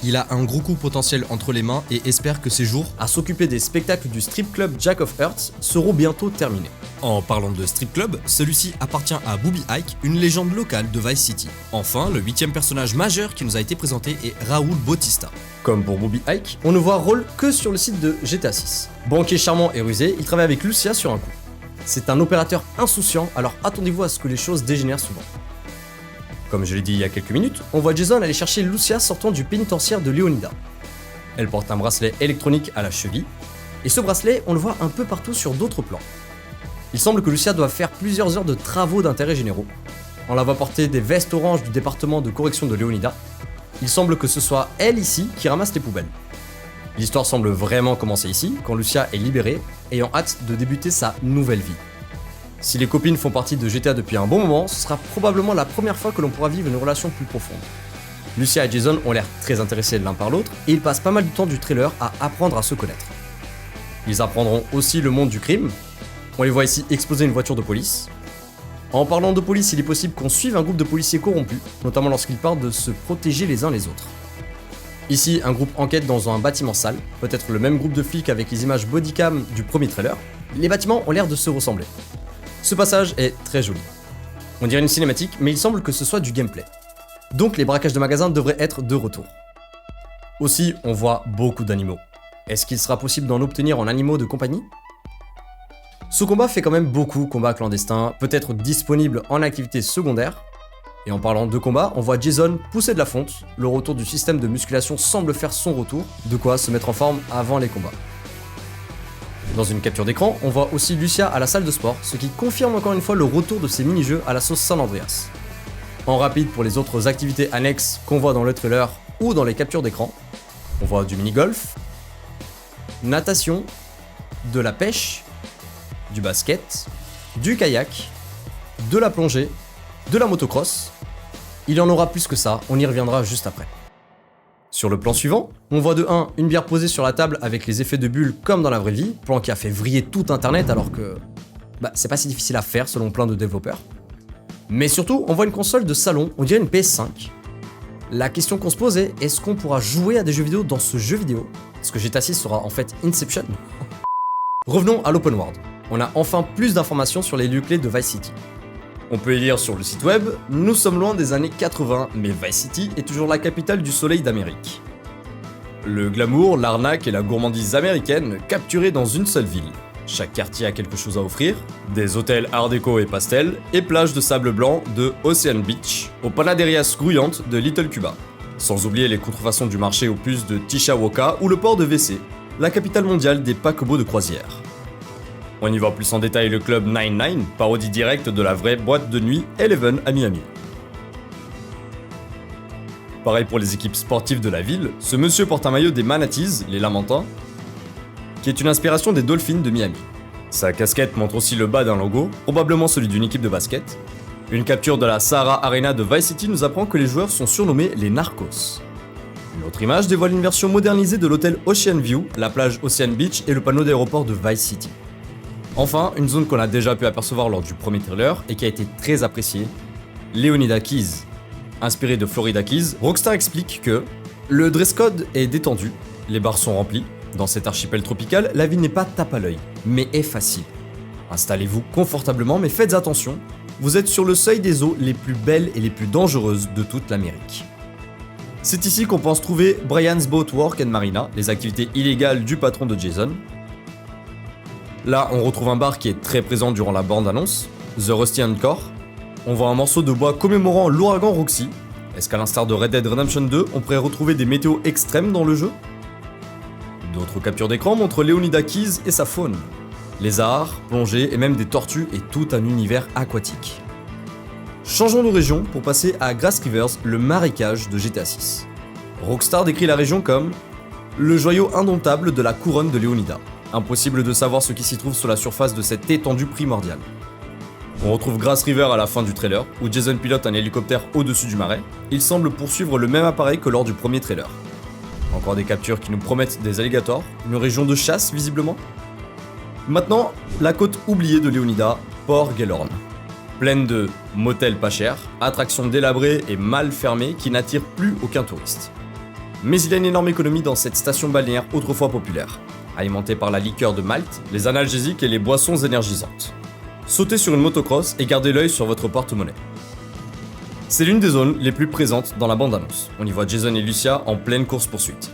Il a un gros coup potentiel entre les mains et espère que ses jours à s'occuper des spectacles du strip club Jack of Hearts seront bientôt terminés. En parlant de strip club, celui-ci appartient à Booby Ike, une légende locale de Vice City. Enfin, le 8e personnage majeur qui nous a été présenté est Raoul Bautista. Comme pour Booby Ike, on ne voit rôle que sur le site de GTA 6. Banquier charmant et rusé, il travaille avec Lucia sur un coup. C'est un opérateur insouciant, alors attendez-vous à ce que les choses dégénèrent souvent. Comme je l'ai dit il y a quelques minutes, on voit Jason aller chercher Lucia sortant du pénitentiaire de Leonida. Elle porte un bracelet électronique à la cheville, et ce bracelet, on le voit un peu partout sur d'autres plans. Il semble que Lucia doit faire plusieurs heures de travaux d'intérêt généraux. On la voit porter des vestes oranges du département de correction de Leonida. Il semble que ce soit elle ici qui ramasse les poubelles. L'histoire semble vraiment commencer ici, quand Lucia est libérée, ayant hâte de débuter sa nouvelle vie. Si les copines font partie de GTA depuis un bon moment, ce sera probablement la première fois que l'on pourra vivre une relation plus profonde. Lucia et Jason ont l'air très intéressés l'un par l'autre, et ils passent pas mal de temps du trailer à apprendre à se connaître. Ils apprendront aussi le monde du crime. On les voit ici exploser une voiture de police. En parlant de police, il est possible qu'on suive un groupe de policiers corrompus, notamment lorsqu'ils parlent de se protéger les uns les autres. Ici, un groupe enquête dans un bâtiment sale, peut-être le même groupe de flics avec les images bodycam du premier trailer. Les bâtiments ont l'air de se ressembler. Ce passage est très joli. On dirait une cinématique, mais il semble que ce soit du gameplay. Donc les braquages de magasins devraient être de retour. Aussi, on voit beaucoup d'animaux. Est-ce qu'il sera possible d'en obtenir en animaux de compagnie ? Ce combat fait quand même beaucoup combat clandestin, peut-être disponible en activité secondaire. Et en parlant de combat, on voit Jason pousser de la fonte, le retour du système de musculation semble faire son retour, de quoi se mettre en forme avant les combats. Dans une capture d'écran, on voit aussi Lucia à la salle de sport, ce qui confirme encore une fois le retour de ces mini-jeux à la sauce San Andreas. En rapide pour les autres activités annexes qu'on voit dans le trailer ou dans les captures d'écran, on voit du mini-golf, natation, de la pêche, du basket, du kayak, de la plongée, de la motocross. Il y en aura plus que ça, on y reviendra juste après. Sur le plan suivant, on voit de 1 une bière posée sur la table avec les effets de bulles comme dans la vraie vie, plan qui a fait vriller tout internet alors que c'est pas si difficile à faire selon plein de développeurs. Mais surtout, on voit une console de salon, on dirait une PS5. La question qu'on se pose est, est-ce qu'on pourra jouer à des jeux vidéo dans ce jeu vidéo ? Est-ce que GTA 6 sera en fait Inception ? Revenons à l'open world. On a enfin plus d'informations sur les lieux clés de Vice City. On peut y lire sur le site web, nous sommes loin des années 80, mais Vice City est toujours la capitale du soleil d'Amérique. Le glamour, l'arnaque et la gourmandise américaine capturés dans une seule ville. Chaque quartier a quelque chose à offrir, des hôtels art déco et pastel, et plages de sable blanc de Ocean Beach, aux panaderias grouillantes de Little Cuba. Sans oublier les contrefaçons du marché aux puces de Tishawoka ou le port de WC, la capitale mondiale des paquebots de croisière. On y voit plus en détail le club 99, parodie directe de la vraie boîte de nuit Eleven à Miami. Pareil pour les équipes sportives de la ville, ce monsieur porte un maillot des Manatees, les Lamentins, qui est une inspiration des Dolphins de Miami. Sa casquette montre aussi le bas d'un logo, probablement celui d'une équipe de basket. Une capture de la Sahara Arena de Vice City nous apprend que les joueurs sont surnommés les Narcos. Une autre image dévoile une version modernisée de l'hôtel Ocean View, la plage Ocean Beach et le panneau d'aéroport de Vice City. Enfin, une zone qu'on a déjà pu apercevoir lors du premier trailer et qui a été très appréciée, Leonida Keys. Inspiré de Florida Keys, Rockstar explique que le dress code est détendu, les bars sont remplis. Dans cet archipel tropical, la vie n'est pas tape à l'œil, mais est facile. Installez-vous confortablement, mais faites attention, vous êtes sur le seuil des eaux les plus belles et les plus dangereuses de toute l'Amérique. C'est ici qu'on pense trouver Brian's Boat Work and Marina, les activités illégales du patron de Jason. Là, on retrouve un bar qui est très présent durant la bande-annonce, The Rusty Encore. On voit un morceau de bois commémorant l'ouragan Roxy. Est-ce qu'à l'instar de Red Dead Redemption 2, on pourrait retrouver des météos extrêmes dans le jeu ? D'autres captures d'écran montrent Leonida Keys et sa faune. Lézards, plongées et même des tortues et tout un univers aquatique. Changeons de région pour passer à Grass Rivers, le marécage de GTA 6. Rockstar décrit la région comme le joyau indomptable de la couronne de Leonida. Impossible de savoir ce qui s'y trouve sur la surface de cette étendue primordiale. On retrouve Grass River à la fin du trailer, où Jason pilote un hélicoptère au-dessus du marais. Il semble poursuivre le même appareil que lors du premier trailer. Encore des captures qui nous promettent des alligators, une région de chasse visiblement. Maintenant, la côte oubliée de Leonida, Port Gellhorn. Pleine de motels pas chers, attractions délabrées et mal fermées qui n'attirent plus aucun touriste. Mais il y a une énorme économie dans cette station balnéaire autrefois populaire, alimentée par la liqueur de Malte, les analgésiques et les boissons énergisantes. Sautez sur une motocross et gardez l'œil sur votre porte-monnaie. C'est l'une des zones les plus présentes dans la bande-annonce. On y voit Jason et Lucia en pleine course-poursuite.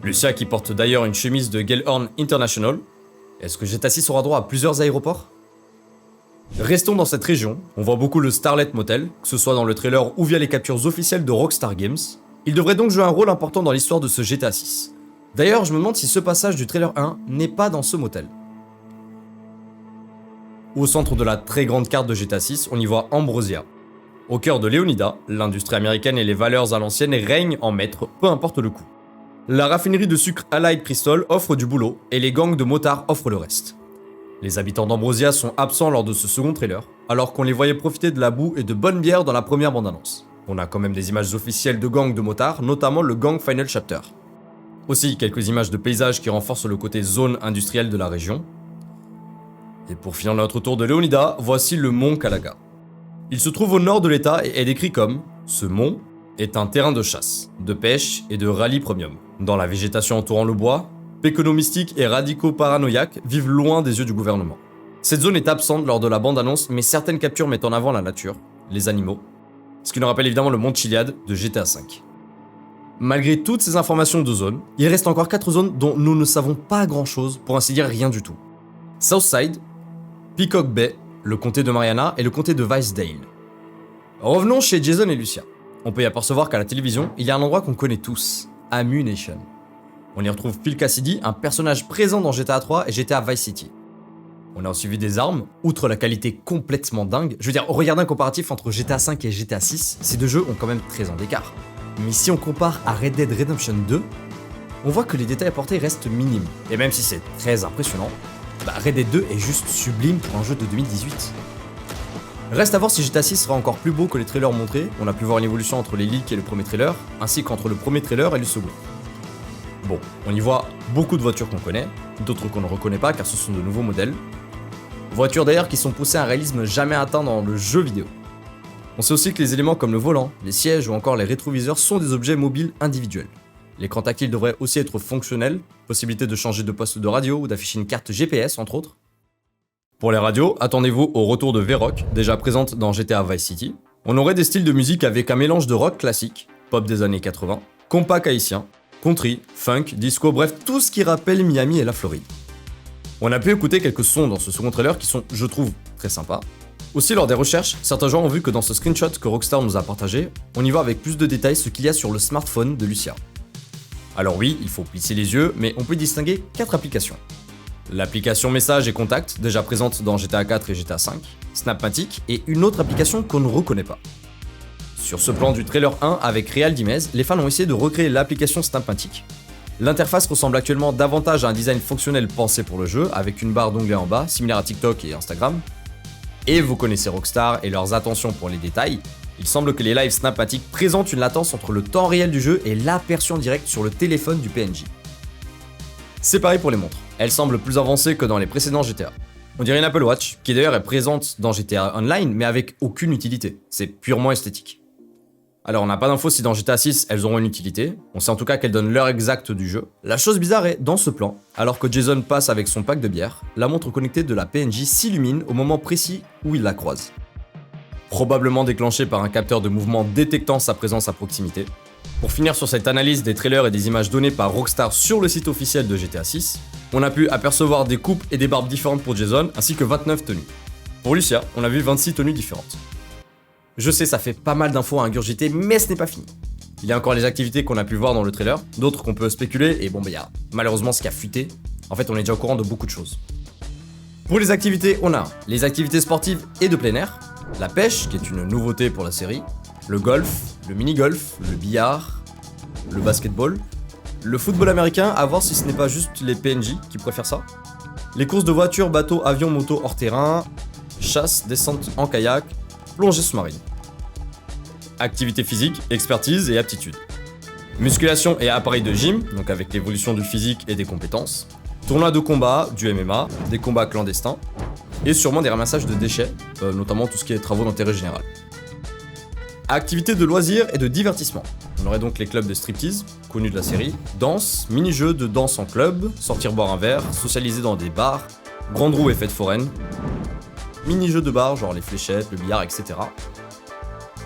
Lucia qui porte d'ailleurs une chemise de Gellhorn International. Est-ce que GTA 6 aura droit à plusieurs aéroports ? Restons dans cette région, on voit beaucoup le Starlet Motel, que ce soit dans le trailer ou via les captures officielles de Rockstar Games. Il devrait donc jouer un rôle important dans l'histoire de ce GTA 6. D'ailleurs, je me demande si ce passage du trailer 1 n'est pas dans ce motel. Au centre de la très grande carte de GTA 6, on y voit Ambrosia. Au cœur de Leonida, l'industrie américaine et les valeurs à l'ancienne règnent en maître, peu importe le coût. La raffinerie de sucre Allied Crystal offre du boulot et les gangs de motards offrent le reste. Les habitants d'Ambrosia sont absents lors de ce second trailer, alors qu'on les voyait profiter de la boue et de bonne bière dans la première bande-annonce. On a quand même des images officielles de gangs de motards, notamment le gang Final Chapter. Aussi quelques images de paysages qui renforcent le côté zone industrielle de la région. Et pour finir notre tour de Leonida, voici le mont Calaga. Il se trouve au nord de l'état et est décrit comme « ce mont est un terrain de chasse, de pêche et de rallye premium. Dans la végétation entourant le bois, pécono-mystiques et radicaux paranoïaques vivent loin des yeux du gouvernement. Cette zone est absente lors de la bande-annonce, mais certaines captures mettent en avant la nature, les animaux, ce qui nous rappelle évidemment le mont Chiliad de GTA V. Malgré toutes ces informations de zones, il reste encore 4 zones dont nous ne savons pas grand-chose, pour ainsi dire rien du tout. Southside, Peacock Bay, le comté de Mariana et le comté de Vice-Dale. Revenons chez Jason et Lucia. On peut y apercevoir qu'à la télévision, il y a un endroit qu'on connaît tous, Ammu-Nation. On y retrouve Phil Cassidy, un personnage présent dans GTA 3 et GTA Vice City. On a aussi vu des armes, outre la qualité complètement dingue. Je veux dire, regardez un comparatif entre GTA 5 et GTA 6, ces deux jeux ont quand même 13 ans d'écart. Mais si on compare à Red Dead Redemption 2, on voit que les détails apportés restent minimes. Et même si c'est très impressionnant, Red Dead 2 est juste sublime pour un jeu de 2018. Reste à voir si GTA 6 sera encore plus beau que les trailers montrés. On a pu voir une évolution entre les leaks et le premier trailer, ainsi qu'entre le premier trailer et le second. Bon, on y voit beaucoup de voitures qu'on connaît, d'autres qu'on ne reconnaît pas car ce sont de nouveaux modèles. Voitures d'ailleurs qui sont poussées à un réalisme jamais atteint dans le jeu vidéo. On sait aussi que les éléments comme le volant, les sièges ou encore les rétroviseurs sont des objets mobiles individuels. L'écran tactile devrait aussi être fonctionnel, possibilité de changer de poste de radio ou d'afficher une carte GPS entre autres. Pour les radios, attendez-vous au retour de V-Rock, déjà présente dans GTA Vice City. On aurait des styles de musique avec un mélange de rock classique, pop des années 80, compas haïtien, country, funk, disco, bref tout ce qui rappelle Miami et la Floride. On a pu écouter quelques sons dans ce second trailer qui sont, je trouve, très sympas. Aussi, lors des recherches, certains joueurs ont vu que dans ce screenshot que Rockstar nous a partagé, on y voit avec plus de détails ce qu'il y a sur le smartphone de Lucia. Alors oui, il faut plisser les yeux, mais on peut distinguer 4 applications. L'application Messages et Contacts, déjà présente dans GTA 4 et GTA 5, Snapmatic, et une autre application qu'on ne reconnaît pas. Sur ce plan du trailer 1 avec Real Dimez, les fans ont essayé de recréer l'application Snapmatic. L'interface ressemble actuellement davantage à un design fonctionnel pensé pour le jeu, avec une barre d'onglets en bas, similaire à TikTok et Instagram. Et vous connaissez Rockstar et leurs attentions pour les détails. Il semble que les lives Snapmatic présentent une latence entre le temps réel du jeu et l'aperçu en direct sur le téléphone du PNJ. C'est pareil pour les montres. Elles semblent plus avancées que dans les précédents GTA. On dirait une Apple Watch, qui d'ailleurs est présente dans GTA Online, mais avec aucune utilité. C'est purement esthétique. Alors on n'a pas d'infos si dans GTA 6 elles auront une utilité, on sait en tout cas qu'elles donnent l'heure exacte du jeu. La chose bizarre est, dans ce plan, alors que Jason passe avec son pack de bière, la montre connectée de la PNJ s'illumine au moment précis où il la croise. Probablement déclenchée par un capteur de mouvement détectant sa présence à proximité. Pour finir sur cette analyse des trailers et des images données par Rockstar sur le site officiel de GTA 6, on a pu apercevoir des coupes et des barbes différentes pour Jason, ainsi que 29 tenues. Pour Lucia, on a vu 26 tenues différentes. Je sais, ça fait pas mal d'infos à ingurgiter, mais ce n'est pas fini. Il y a encore les activités qu'on a pu voir dans le trailer, d'autres qu'on peut spéculer, et bon, il y a malheureusement ce qui a fuité. En fait, on est déjà au courant de beaucoup de choses. Pour les activités, on a les activités sportives et de plein air, la pêche, qui est une nouveauté pour la série, le golf, le mini-golf, le billard, le basketball, le football américain, à voir si ce n'est pas juste les PNJ qui préfèrent ça, les courses de voitures, bateaux, avions, motos hors terrain, chasse, descente en kayak, plongée sous-marine. Activité physique, expertise et aptitude. Musculation et appareil de gym, donc avec l'évolution du physique et des compétences. Tournoi de combat, du MMA, des combats clandestins. Et sûrement des ramassages de déchets, notamment tout ce qui est travaux d'intérêt général. Activités de loisirs et de divertissement. On aurait donc les clubs de striptease, connus de la série, danse, mini-jeux de danse en club, sortir boire un verre, socialiser dans des bars, grande roue et fêtes foraines, mini-jeux de bar, genre les fléchettes, le billard, etc.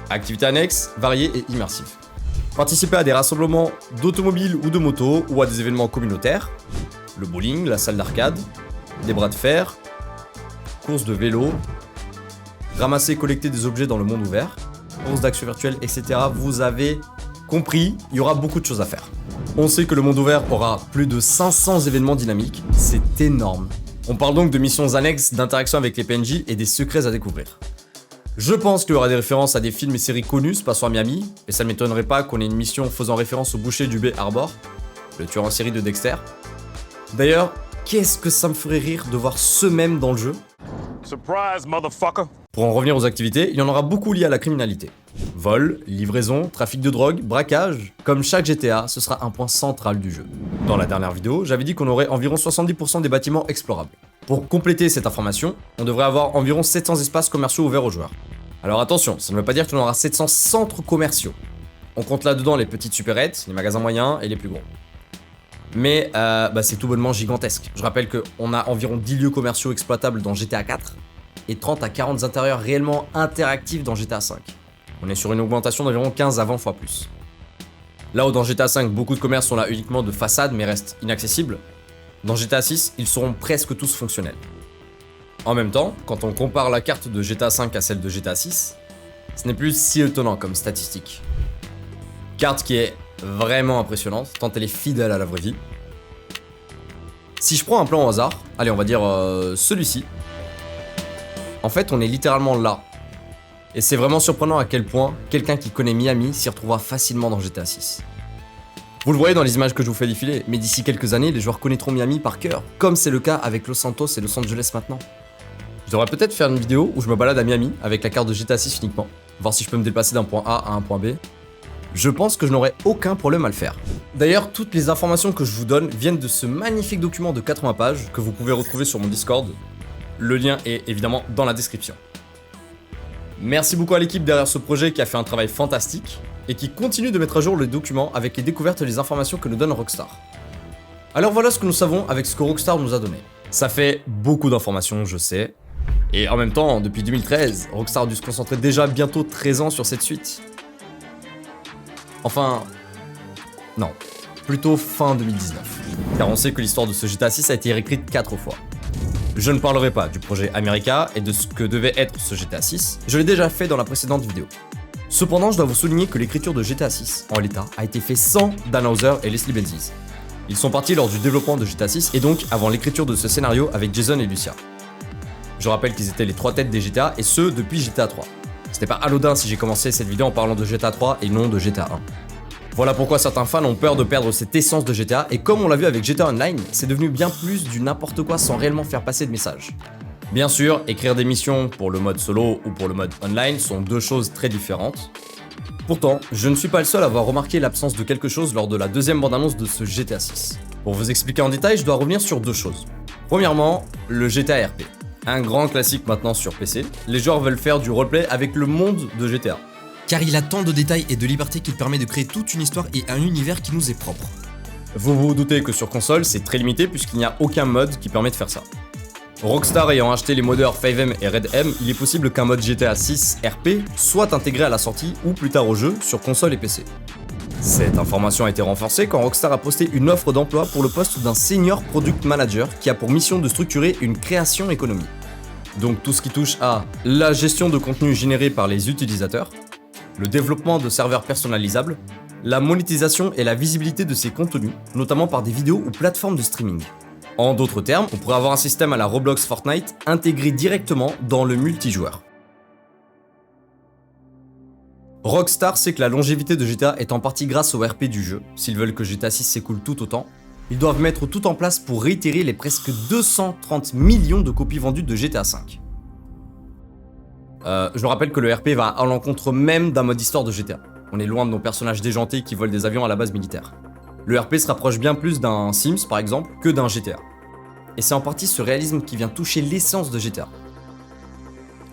Activités annexes, variées et immersives. Participer à des rassemblements d'automobiles ou de motos ou à des événements communautaires, le bowling, la salle d'arcade, des bras de fer, courses de vélo, ramasser et collecter des objets dans le monde ouvert, courses d'action virtuelle, etc. Vous avez compris, il y aura beaucoup de choses à faire. On sait que le monde ouvert aura plus de 500 événements dynamiques, c'est énorme. On parle donc de missions annexes, d'interaction avec les PNJ et des secrets à découvrir. Je pense qu'il y aura des références à des films et séries connues se passant à Miami, et ça ne m'étonnerait pas qu'on ait une mission faisant référence au boucher du Bay Harbor, le tueur en série de Dexter. D'ailleurs, qu'est-ce que ça me ferait rire de voir ce même dans le jeu. Surprise, motherfucker! Pour en revenir aux activités, il y en aura beaucoup liées à la criminalité. Vol, livraison, trafic de drogue, braquage. Comme chaque GTA, ce sera un point central du jeu. Dans la dernière vidéo, j'avais dit qu'on aurait environ 70% des bâtiments explorables. Pour compléter cette information, on devrait avoir environ 700 espaces commerciaux ouverts aux joueurs. Alors attention, ça ne veut pas dire qu'on aura 700 centres commerciaux. On compte là-dedans les petites supérettes, les magasins moyens et les plus gros. Mais c'est tout bonnement gigantesque. Je rappelle qu'on a environ 10 lieux commerciaux exploitables dans GTA 4 et 30 à 40 intérieurs réellement interactifs dans GTA 5. On est sur une augmentation d'environ 15 à 20 fois plus. Là où dans GTA 5, beaucoup de commerces sont là uniquement de façade mais restent inaccessibles, dans GTA 6, ils seront presque tous fonctionnels. En même temps, quand on compare la carte de GTA 5 à celle de GTA 6, ce n'est plus si étonnant comme statistique. Carte qui est vraiment impressionnante, tant elle est fidèle à la vraie vie. Si je prends un plan au hasard, allez on va dire celui-ci, en fait on est littéralement là. Et c'est vraiment surprenant à quel point quelqu'un qui connaît Miami s'y retrouvera facilement dans GTA 6. Vous le voyez dans les images que je vous fais défiler, mais d'ici quelques années, les joueurs connaîtront Miami par cœur, comme c'est le cas avec Los Santos et Los Angeles maintenant. Je devrais peut-être faire une vidéo où je me balade à Miami avec la carte de GTA 6 uniquement, voir si je peux me déplacer d'un point A à un point B. Je pense que je n'aurai aucun problème à le faire. D'ailleurs, toutes les informations que je vous donne viennent de ce magnifique document de 80 pages que vous pouvez retrouver sur mon Discord. Le lien est évidemment dans la description. Merci beaucoup à l'équipe derrière ce projet qui a fait un travail fantastique et qui continue de mettre à jour le document avec les découvertes et les informations que nous donne Rockstar. Alors voilà ce que nous savons avec ce que Rockstar nous a donné. Ça fait beaucoup d'informations, je sais. Et en même temps, depuis 2013, Rockstar a dû se concentrer déjà bientôt 13 ans sur cette suite. Enfin... non. Plutôt fin 2019. Car on sait que l'histoire de ce GTA 6 a été réécrite 4 fois. Je ne parlerai pas du projet America et de ce que devait être ce GTA 6, je l'ai déjà fait dans la précédente vidéo. Cependant, je dois vous souligner que l'écriture de GTA 6, en l'état, a été fait sans Dan Houser et Leslie Benzies. Ils sont partis lors du développement de GTA 6 et donc avant l'écriture de ce scénario avec Jason et Lucia. Je rappelle qu'ils étaient les 3 têtes des GTA et ce depuis GTA 3. C'était pas anodin si j'ai commencé cette vidéo en parlant de GTA 3 et non de GTA 1. Voilà pourquoi certains fans ont peur de perdre cette essence de GTA et comme on l'a vu avec GTA Online, c'est devenu bien plus du n'importe quoi sans réellement faire passer de message. Bien sûr, écrire des missions pour le mode solo ou pour le mode online sont 2 choses très différentes. Pourtant, je ne suis pas le seul à avoir remarqué l'absence de quelque chose lors de la deuxième bande-annonce de ce GTA 6. Pour vous expliquer en détail, je dois revenir sur 2 choses. Premièrement, le GTA RP. Un grand classique maintenant sur PC, les joueurs veulent faire du roleplay avec le monde de GTA. Car il a tant de détails et de liberté qu'il permet de créer toute une histoire et un univers qui nous est propre. Vous vous doutez que sur console, c'est très limité puisqu'il n'y a aucun mode qui permet de faire ça. Rockstar ayant acheté les modeurs FiveM et RedM, il est possible qu'un mode GTA 6 RP soit intégré à la sortie ou plus tard au jeu sur console et PC. Cette information a été renforcée quand Rockstar a posté une offre d'emploi pour le poste d'un Senior Product Manager qui a pour mission de structurer une création économie. Donc tout ce qui touche à la gestion de contenu généré par les utilisateurs, le développement de serveurs personnalisables, la monétisation et la visibilité de ces contenus, notamment par des vidéos ou plateformes de streaming. En d'autres termes, on pourrait avoir un système à la Roblox Fortnite intégré directement dans le multijoueur. Rockstar sait que la longévité de GTA est en partie grâce au RP du jeu. S'ils veulent que GTA 6 s'écoule tout autant, ils doivent mettre tout en place pour réitérer les presque 230 millions de copies vendues de GTA 5. Je rappelle que le RP va à l'encontre même d'un mode histoire de GTA. On est loin de nos personnages déjantés qui volent des avions à la base militaire. Le RP se rapproche bien plus d'un Sims par exemple que d'un GTA. Et c'est en partie ce réalisme qui vient toucher l'essence de GTA.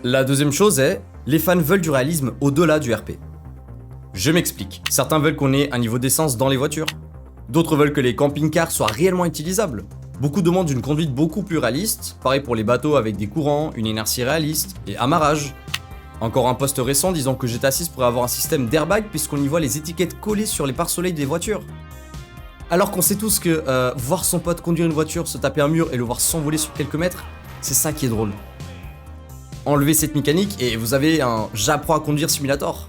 La deuxième chose est, les fans veulent du réalisme au-delà du RP. Je m'explique, certains veulent qu'on ait un niveau d'essence dans les voitures. D'autres veulent que les camping-cars soient réellement utilisables. Beaucoup demandent une conduite beaucoup plus réaliste, pareil pour les bateaux avec des courants, une inertie réaliste et amarrage. Encore un post récent disant que GTA 6 pourrait avoir un système d'airbag puisqu'on y voit les étiquettes collées sur les pare-soleils des voitures. Alors qu'on sait tous que voir son pote conduire une voiture, se taper un mur et le voir s'envoler sur quelques mètres, c'est ça qui est drôle. Enlevez cette mécanique et vous avez un j'apprends à conduire simulator.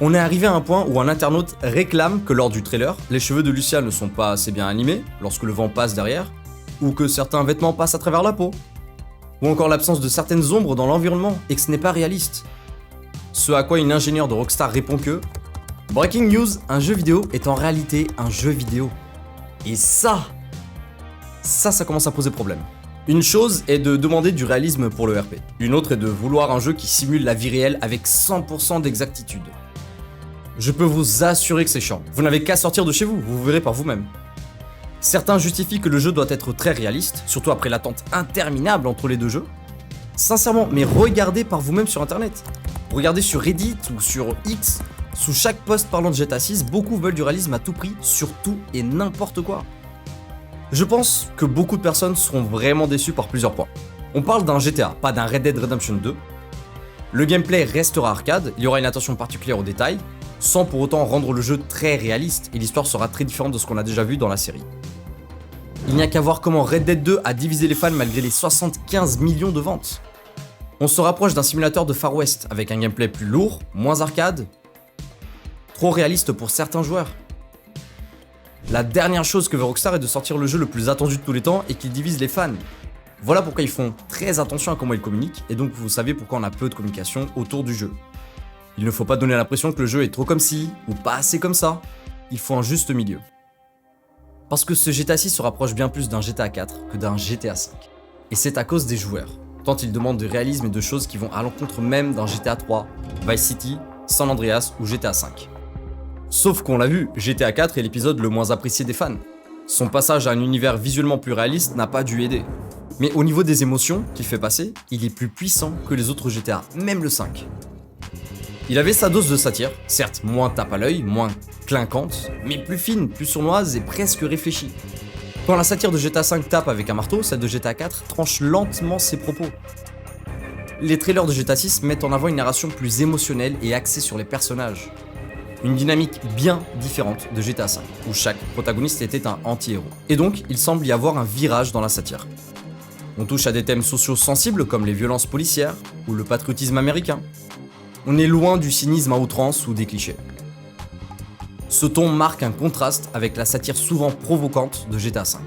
On est arrivé à un point où un internaute réclame que lors du trailer, les cheveux de Lucia ne sont pas assez bien animés lorsque le vent passe derrière, ou que certains vêtements passent à travers la peau, ou encore l'absence de certaines ombres dans l'environnement et que ce n'est pas réaliste. Ce à quoi une ingénieure de Rockstar répond que Breaking news, un jeu vidéo est en réalité un jeu vidéo. Et ça commence à poser problème. Une chose est de demander du réalisme pour le RP. Une autre est de vouloir un jeu qui simule la vie réelle avec 100% d'exactitude. Je peux vous assurer que c'est chiant. Vous n'avez qu'à sortir de chez vous, vous verrez par vous-même. Certains justifient que le jeu doit être très réaliste, surtout après l'attente interminable entre les 2 jeux. Sincèrement, mais regardez par vous-même sur internet. Regardez sur Reddit ou sur X. Sous chaque post parlant de GTA 6, beaucoup veulent du réalisme à tout prix, sur tout et n'importe quoi. Je pense que beaucoup de personnes seront vraiment déçues par plusieurs points. On parle d'un GTA, pas d'un Red Dead Redemption 2. Le gameplay restera arcade, il y aura une attention particulière aux détails, sans pour autant rendre le jeu très réaliste, et l'histoire sera très différente de ce qu'on a déjà vu dans la série. Il n'y a qu'à voir comment Red Dead 2 a divisé les fans malgré les 75 millions de ventes. On se rapproche d'un simulateur de Far West, avec un gameplay plus lourd, moins arcade, trop réaliste pour certains joueurs. La dernière chose que veut Rockstar est de sortir le jeu le plus attendu de tous les temps et qui divise les fans. Voilà pourquoi ils font très attention à comment ils communiquent, et donc vous savez pourquoi on a peu de communication autour du jeu. Il ne faut pas donner l'impression que le jeu est trop comme ci, ou pas assez comme ça. Il faut un juste milieu. Parce que ce GTA 6 se rapproche bien plus d'un GTA 4 que d'un GTA 5. Et c'est à cause des joueurs, tant ils demandent de réalisme et de choses qui vont à l'encontre même d'un GTA 3, Vice City, San Andreas ou GTA 5. Sauf qu'on l'a vu, GTA 4 est l'épisode le moins apprécié des fans. Son passage à un univers visuellement plus réaliste n'a pas dû aider. Mais au niveau des émotions qu'il fait passer, il est plus puissant que les autres GTA, même le 5. Il avait sa dose de satire, certes moins tape à l'œil, moins clinquante, mais plus fine, plus sournoise et presque réfléchie. Quand la satire de GTA 5 tape avec un marteau, celle de GTA 4 tranche lentement ses propos. Les trailers de GTA 6 mettent en avant une narration plus émotionnelle et axée sur les personnages. Une dynamique bien différente de GTA 5, où chaque protagoniste était un anti-héros. Et donc, il semble y avoir un virage dans la satire. On touche à des thèmes sociaux sensibles comme les violences policières ou le patriotisme américain. On est loin du cynisme à outrance ou des clichés. Ce ton marque un contraste avec la satire souvent provocante de GTA V.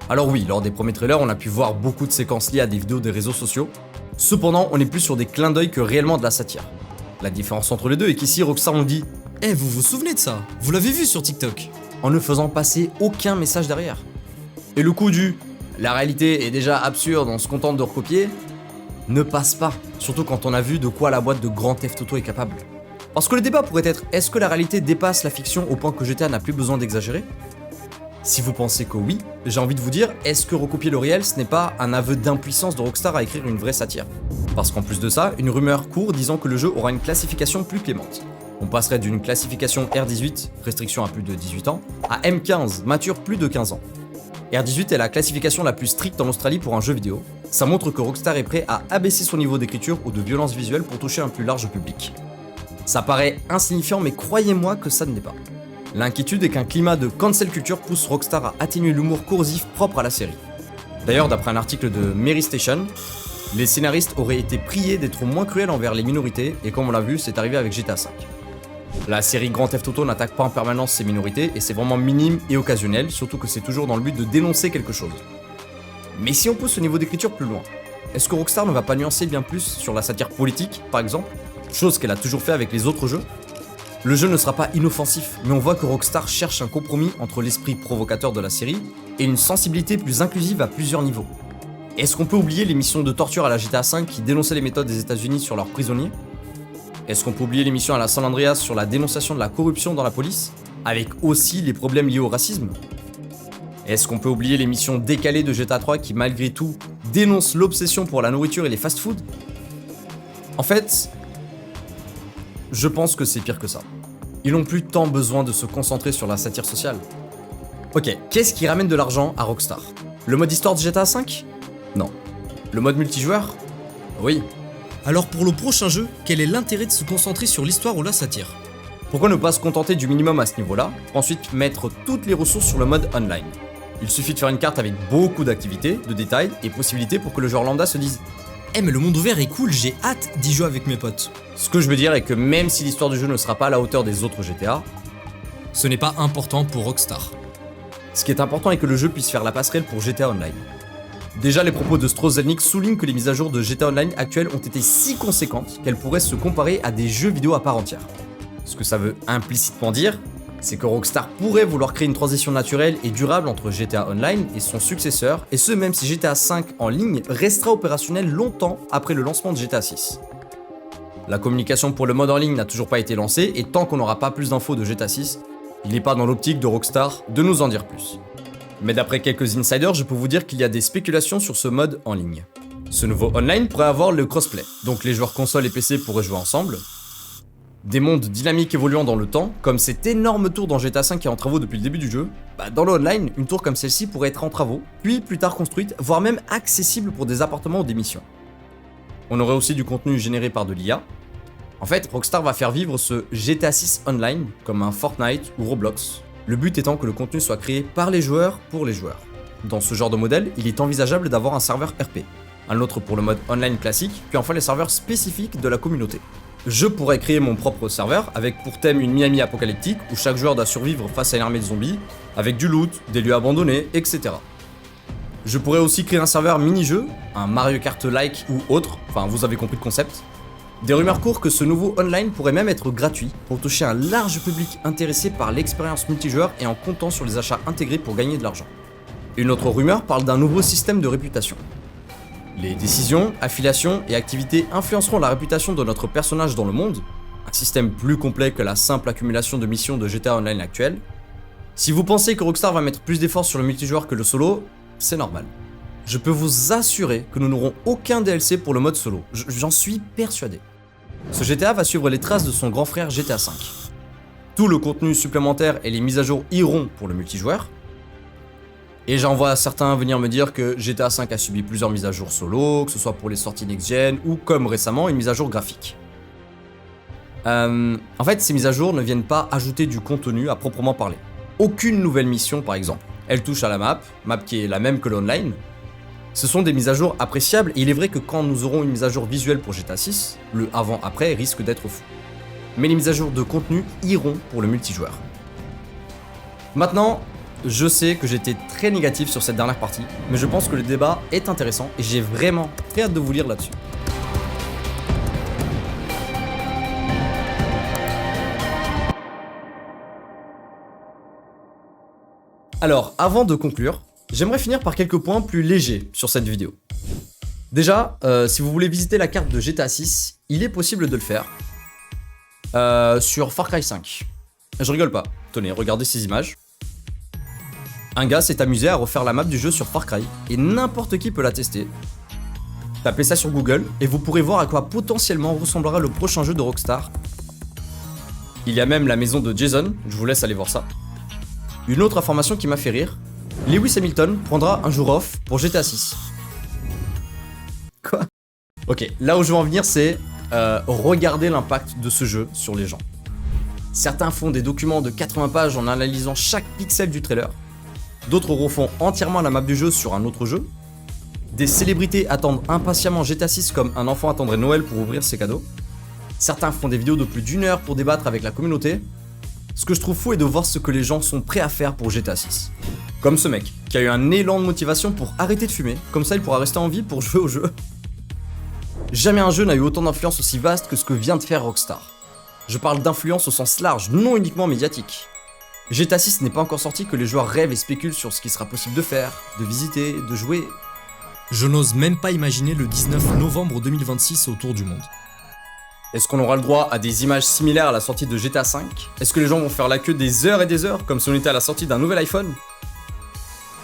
Alors oui, lors des premiers trailers, on a pu voir beaucoup de séquences liées à des vidéos des réseaux sociaux. Cependant, on est plus sur des clins d'œil que réellement de la satire. La différence entre les deux est qu'ici, Rockstar nous dit « Eh, vous vous souvenez de ça? Vous l'avez vu sur TikTok ?» en ne faisant passer aucun message derrière. Et le coup du « la réalité est déjà absurde, on se contente de recopier » ne passe pas, surtout quand on a vu de quoi la boîte de Grand Theft Auto est capable. Parce que le débat pourrait être « est-ce que la réalité dépasse la fiction au point que GTA n'a plus besoin d'exagérer ?» Si vous pensez que oui, j'ai envie de vous dire, est-ce que recopier le réel, ce n'est pas un aveu d'impuissance de Rockstar à écrire une vraie satire? Parce qu'en plus de ça, une rumeur court disant que le jeu aura une classification plus clémente. On passerait d'une classification R18, restriction à plus de 18 ans, à M15, mature plus de 15 ans. R18 est la classification la plus stricte en Australie pour un jeu vidéo. Ça montre que Rockstar est prêt à abaisser son niveau d'écriture ou de violence visuelle pour toucher un plus large public. Ça paraît insignifiant, mais croyez-moi que ça ne l'est pas. L'inquiétude est qu'un climat de cancel culture pousse Rockstar à atténuer l'humour corrosif propre à la série. D'ailleurs, d'après un article de Mary Station, les scénaristes auraient été priés d'être moins cruels envers les minorités, et comme on l'a vu, c'est arrivé avec GTA V. La série Grand Theft Auto n'attaque pas en permanence ces minorités, et c'est vraiment minime et occasionnel, surtout que c'est toujours dans le but de dénoncer quelque chose. Mais si on pousse ce niveau d'écriture plus loin, est-ce que Rockstar ne va pas nuancer bien plus sur la satire politique, par exemple, chose qu'elle a toujours fait avec les autres jeux? Le jeu ne sera pas inoffensif, mais on voit que Rockstar cherche un compromis entre l'esprit provocateur de la série et une sensibilité plus inclusive à plusieurs niveaux. Est-ce qu'on peut oublier les missions de torture à la GTA V qui dénonçaient les méthodes des États-Unis sur leurs prisonniers? Est-ce qu'on peut oublier les missions à la San Andreas sur la dénonciation de la corruption dans la police, avec aussi les problèmes liés au racisme? Est-ce qu'on peut oublier les missions décalées de GTA 3 qui malgré tout dénoncent l'obsession pour la nourriture et les fast-food? En fait, je pense que c'est pire que ça. Ils n'ont plus tant besoin de se concentrer sur la satire sociale. Ok, qu'est-ce qui ramène de l'argent à Rockstar? Le mode histoire de GTA V? Non. Le mode multijoueur? Oui. Alors pour le prochain jeu, quel est l'intérêt de se concentrer sur l'histoire ou la satire? Pourquoi ne pas se contenter du minimum à ce niveau-là, pour ensuite mettre toutes les ressources sur le mode online? Il suffit de faire une carte avec beaucoup d'activités, de détails et possibilités pour que le joueur lambda se dise « Eh mais le monde ouvert est cool, j'ai hâte d'y jouer avec mes potes ». Ce que je veux dire est que même si l'histoire du jeu ne sera pas à la hauteur des autres GTA, ce n'est pas important pour Rockstar. Ce qui est important est que le jeu puisse faire la passerelle pour GTA Online. Déjà, les propos de Strozelnik soulignent que les mises à jour de GTA Online actuelles ont été si conséquentes qu'elles pourraient se comparer à des jeux vidéo à part entière. Ce que ça veut implicitement dire, c'est que Rockstar pourrait vouloir créer une transition naturelle et durable entre GTA Online et son successeur, et ce même si GTA V en ligne restera opérationnel longtemps après le lancement de GTA 6. La communication pour le mode en ligne n'a toujours pas été lancée, et tant qu'on n'aura pas plus d'infos de GTA 6, il n'est pas dans l'optique de Rockstar de nous en dire plus. Mais d'après quelques insiders, je peux vous dire qu'il y a des spéculations sur ce mode en ligne. Ce nouveau online pourrait avoir le crossplay, donc les joueurs console et PC pourraient jouer ensemble. Des mondes dynamiques évoluant dans le temps, comme cette énorme tour dans GTA V qui est en travaux depuis le début du jeu, dans le online, une tour comme celle-ci pourrait être en travaux, puis plus tard construite, voire même accessible pour des appartements ou des missions. On aurait aussi du contenu généré par de l'IA. En fait, Rockstar va faire vivre ce GTA 6 Online comme un Fortnite ou Roblox, le but étant que le contenu soit créé par les joueurs pour les joueurs. Dans ce genre de modèle, il est envisageable d'avoir un serveur RP, un autre pour le mode online classique, puis enfin les serveurs spécifiques de la communauté. Je pourrais créer mon propre serveur avec pour thème une Miami apocalyptique où chaque joueur doit survivre face à une armée de zombies, avec du loot, des lieux abandonnés, etc. Je pourrais aussi créer un serveur mini-jeu, un Mario Kart-like ou autre, enfin vous avez compris le concept. Des rumeurs courent que ce nouveau online pourrait même être gratuit pour toucher un large public intéressé par l'expérience multijoueur et en comptant sur les achats intégrés pour gagner de l'argent. Une autre rumeur parle d'un nouveau système de réputation. Les décisions, affiliations et activités influenceront la réputation de notre personnage dans le monde, un système plus complet que la simple accumulation de missions de GTA Online actuel. Si vous pensez que Rockstar va mettre plus d'efforts sur le multijoueur que le solo, c'est normal. Je peux vous assurer que nous n'aurons aucun DLC pour le mode solo, j'en suis persuadé. Ce GTA va suivre les traces de son grand frère GTA V. Tout le contenu supplémentaire et les mises à jour iront pour le multijoueur. Et j'en vois certains venir me dire que GTA V a subi plusieurs mises à jour solo, que ce soit pour les sorties next-gen ou comme récemment une mise à jour graphique. En fait, ces mises à jour ne viennent pas ajouter du contenu à proprement parler. Aucune nouvelle mission par exemple. Elle touche à la map qui est la même que l'online, Ce sont des mises à jour appréciables et il est vrai que quand nous aurons une mise à jour visuelle pour GTA 6, le avant-après risque d'être fou. Mais les mises à jour de contenu iront pour le multijoueur. Maintenant, je sais que j'étais très négatif sur cette dernière partie, mais je pense que le débat est intéressant et j'ai vraiment très hâte de vous lire là-dessus. Alors, avant de conclure, j'aimerais finir par quelques points plus légers sur cette vidéo. Déjà, si vous voulez visiter la carte de GTA 6, il est possible de le faire sur Far Cry 5. Je rigole pas, tenez, regardez ces images. Un gars s'est amusé à refaire la map du jeu sur Far Cry, et n'importe qui peut la tester. Tapez ça sur Google, et vous pourrez voir à quoi potentiellement ressemblera le prochain jeu de Rockstar. Il y a même la maison de Jason, je vous laisse aller voir ça. Une autre information qui m'a fait rire, Lewis Hamilton prendra un jour off pour GTA 6. Quoi? Ok, là où je veux en venir, c'est regarder l'impact de ce jeu sur les gens. Certains font des documents de 80 pages en analysant chaque pixel du trailer. D'autres refont entièrement la map du jeu sur un autre jeu. Des célébrités attendent impatiemment GTA 6 comme un enfant attendrait Noël pour ouvrir ses cadeaux. Certains font des vidéos de plus d'1 heure pour débattre avec la communauté. Ce que je trouve fou est de voir ce que les gens sont prêts à faire pour GTA 6. Comme ce mec, qui a eu un élan de motivation pour arrêter de fumer, comme ça il pourra rester en vie pour jouer au jeu. Jamais un jeu n'a eu autant d'influence aussi vaste que ce que vient de faire Rockstar. Je parle d'influence au sens large, non uniquement médiatique. GTA 6 n'est pas encore sorti que les joueurs rêvent et spéculent sur ce qui sera possible de faire, de visiter, de jouer. Je n'ose même pas imaginer le 19 novembre 2026 autour du monde. Est-ce qu'on aura le droit à des images similaires à la sortie de GTA 5 ? Est-ce que les gens vont faire la queue des heures et des heures, comme si on était à la sortie d'un nouvel iPhone ?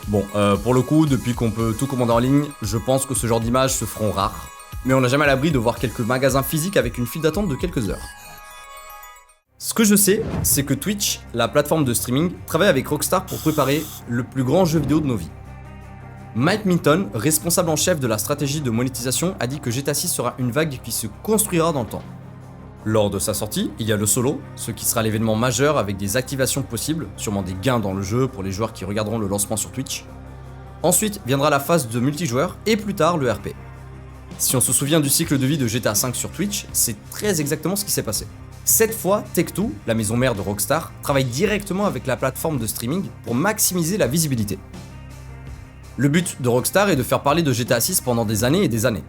Bon, pour le coup, depuis qu'on peut tout commander en ligne, je pense que ce genre d'images se feront rares. Mais on n'a jamais à l'abri de voir quelques magasins physiques avec une file d'attente de quelques heures. Ce que je sais, c'est que Twitch, la plateforme de streaming, travaille avec Rockstar pour préparer le plus grand jeu vidéo de nos vies. Mike Minton, responsable en chef de la stratégie de monétisation, a dit que GTA 6 sera une vague qui se construira dans le temps. Lors de sa sortie, il y a le solo, ce qui sera l'événement majeur avec des activations possibles, sûrement des gains dans le jeu pour les joueurs qui regarderont le lancement sur Twitch. Ensuite viendra la phase de multijoueur et plus tard le RP. Si on se souvient du cycle de vie de GTA 5 sur Twitch, c'est très exactement ce qui s'est passé. Cette fois, Take-Two, la maison mère de Rockstar, travaille directement avec la plateforme de streaming pour maximiser la visibilité. Le but de Rockstar est de faire parler de GTA 6 pendant des années et des années.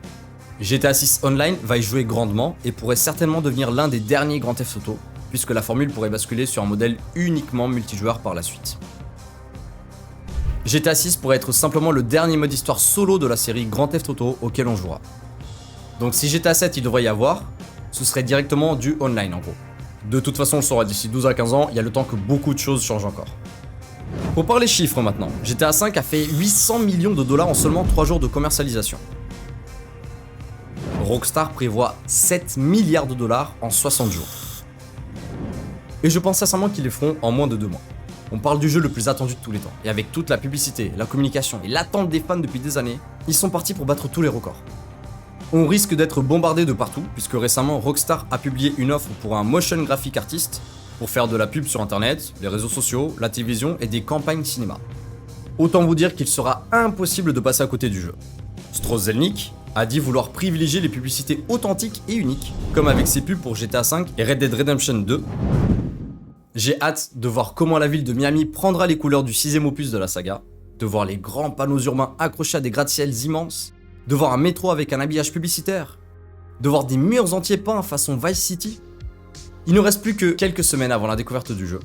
GTA 6 Online va y jouer grandement et pourrait certainement devenir l'un des derniers Grand Theft Auto, puisque la formule pourrait basculer sur un modèle uniquement multijoueur par la suite. GTA 6 pourrait être simplement le dernier mode histoire solo de la série Grand Theft Auto auquel on jouera. Donc si GTA 7 il devrait y avoir, ce serait directement du online en gros. De toute façon on le saura d'ici 12 à 15 ans, il y a le temps que beaucoup de choses changent encore. Pour parler chiffres maintenant, GTA 5 a fait 800 millions de dollars en seulement 3 jours de commercialisation. Rockstar prévoit 7 milliards de dollars en 60 jours. Et je pense sincèrement qu'ils les feront en moins de 2 mois. On parle du jeu le plus attendu de tous les temps, et avec toute la publicité, la communication et l'attente des fans depuis des années, ils sont partis pour battre tous les records. On risque d'être bombardé de partout, puisque récemment Rockstar a publié une offre pour un motion graphic artist, pour faire de la pub sur internet, les réseaux sociaux, la télévision et des campagnes cinéma. Autant vous dire qu'il sera impossible de passer à côté du jeu. Strauss Zelnick a dit vouloir privilégier les publicités authentiques et uniques, comme avec ses pubs pour GTA 5 et Red Dead Redemption 2. J'ai hâte de voir comment la ville de Miami prendra les couleurs du 6ème opus de la saga, de voir les grands panneaux urbains accrochés à des gratte-ciels immenses, de voir un métro avec un habillage publicitaire, de voir des murs entiers peints façon Vice City. Il ne reste plus que quelques semaines avant la découverte du jeu,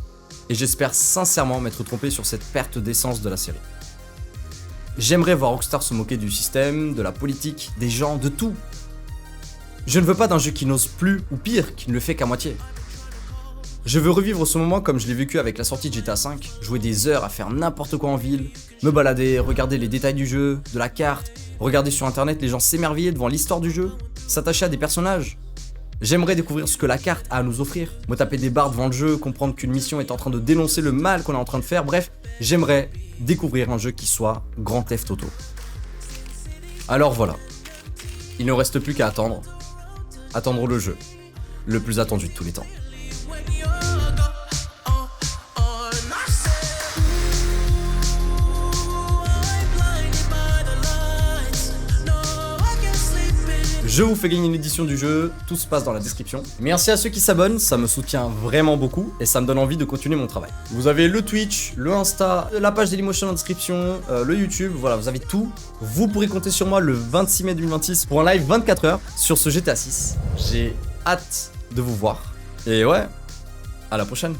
et j'espère sincèrement m'être trompé sur cette perte d'essence de la série. J'aimerais voir Rockstar se moquer du système, de la politique, des gens, de tout. Je ne veux pas d'un jeu qui n'ose plus, ou pire, qui ne le fait qu'à moitié. Je veux revivre ce moment comme je l'ai vécu avec la sortie de GTA 5, jouer des heures à faire n'importe quoi en ville, me balader, regarder les détails du jeu, de la carte, regarder sur internet les gens s'émerveiller devant l'histoire du jeu, s'attacher à des personnages. J'aimerais découvrir ce que la carte a à nous offrir, me taper des barres devant le jeu, comprendre qu'une mission est en train de dénoncer le mal qu'on est en train de faire, bref, j'aimerais découvrir un jeu qui soit Grand Theft Auto. Alors voilà, il ne reste plus qu'à attendre le jeu, le plus attendu de tous les temps. Je vous fais gagner une édition du jeu, tout se passe dans la description. Merci à ceux qui s'abonnent, ça me soutient vraiment beaucoup et ça me donne envie de continuer mon travail. Vous avez le Twitch, le Insta, la page Dailymotion en description, le YouTube, voilà, vous avez tout. Vous pourrez compter sur moi le 26 mai 2026 pour un live 24 heures sur ce GTA 6. J'ai hâte de vous voir. Et ouais, à la prochaine.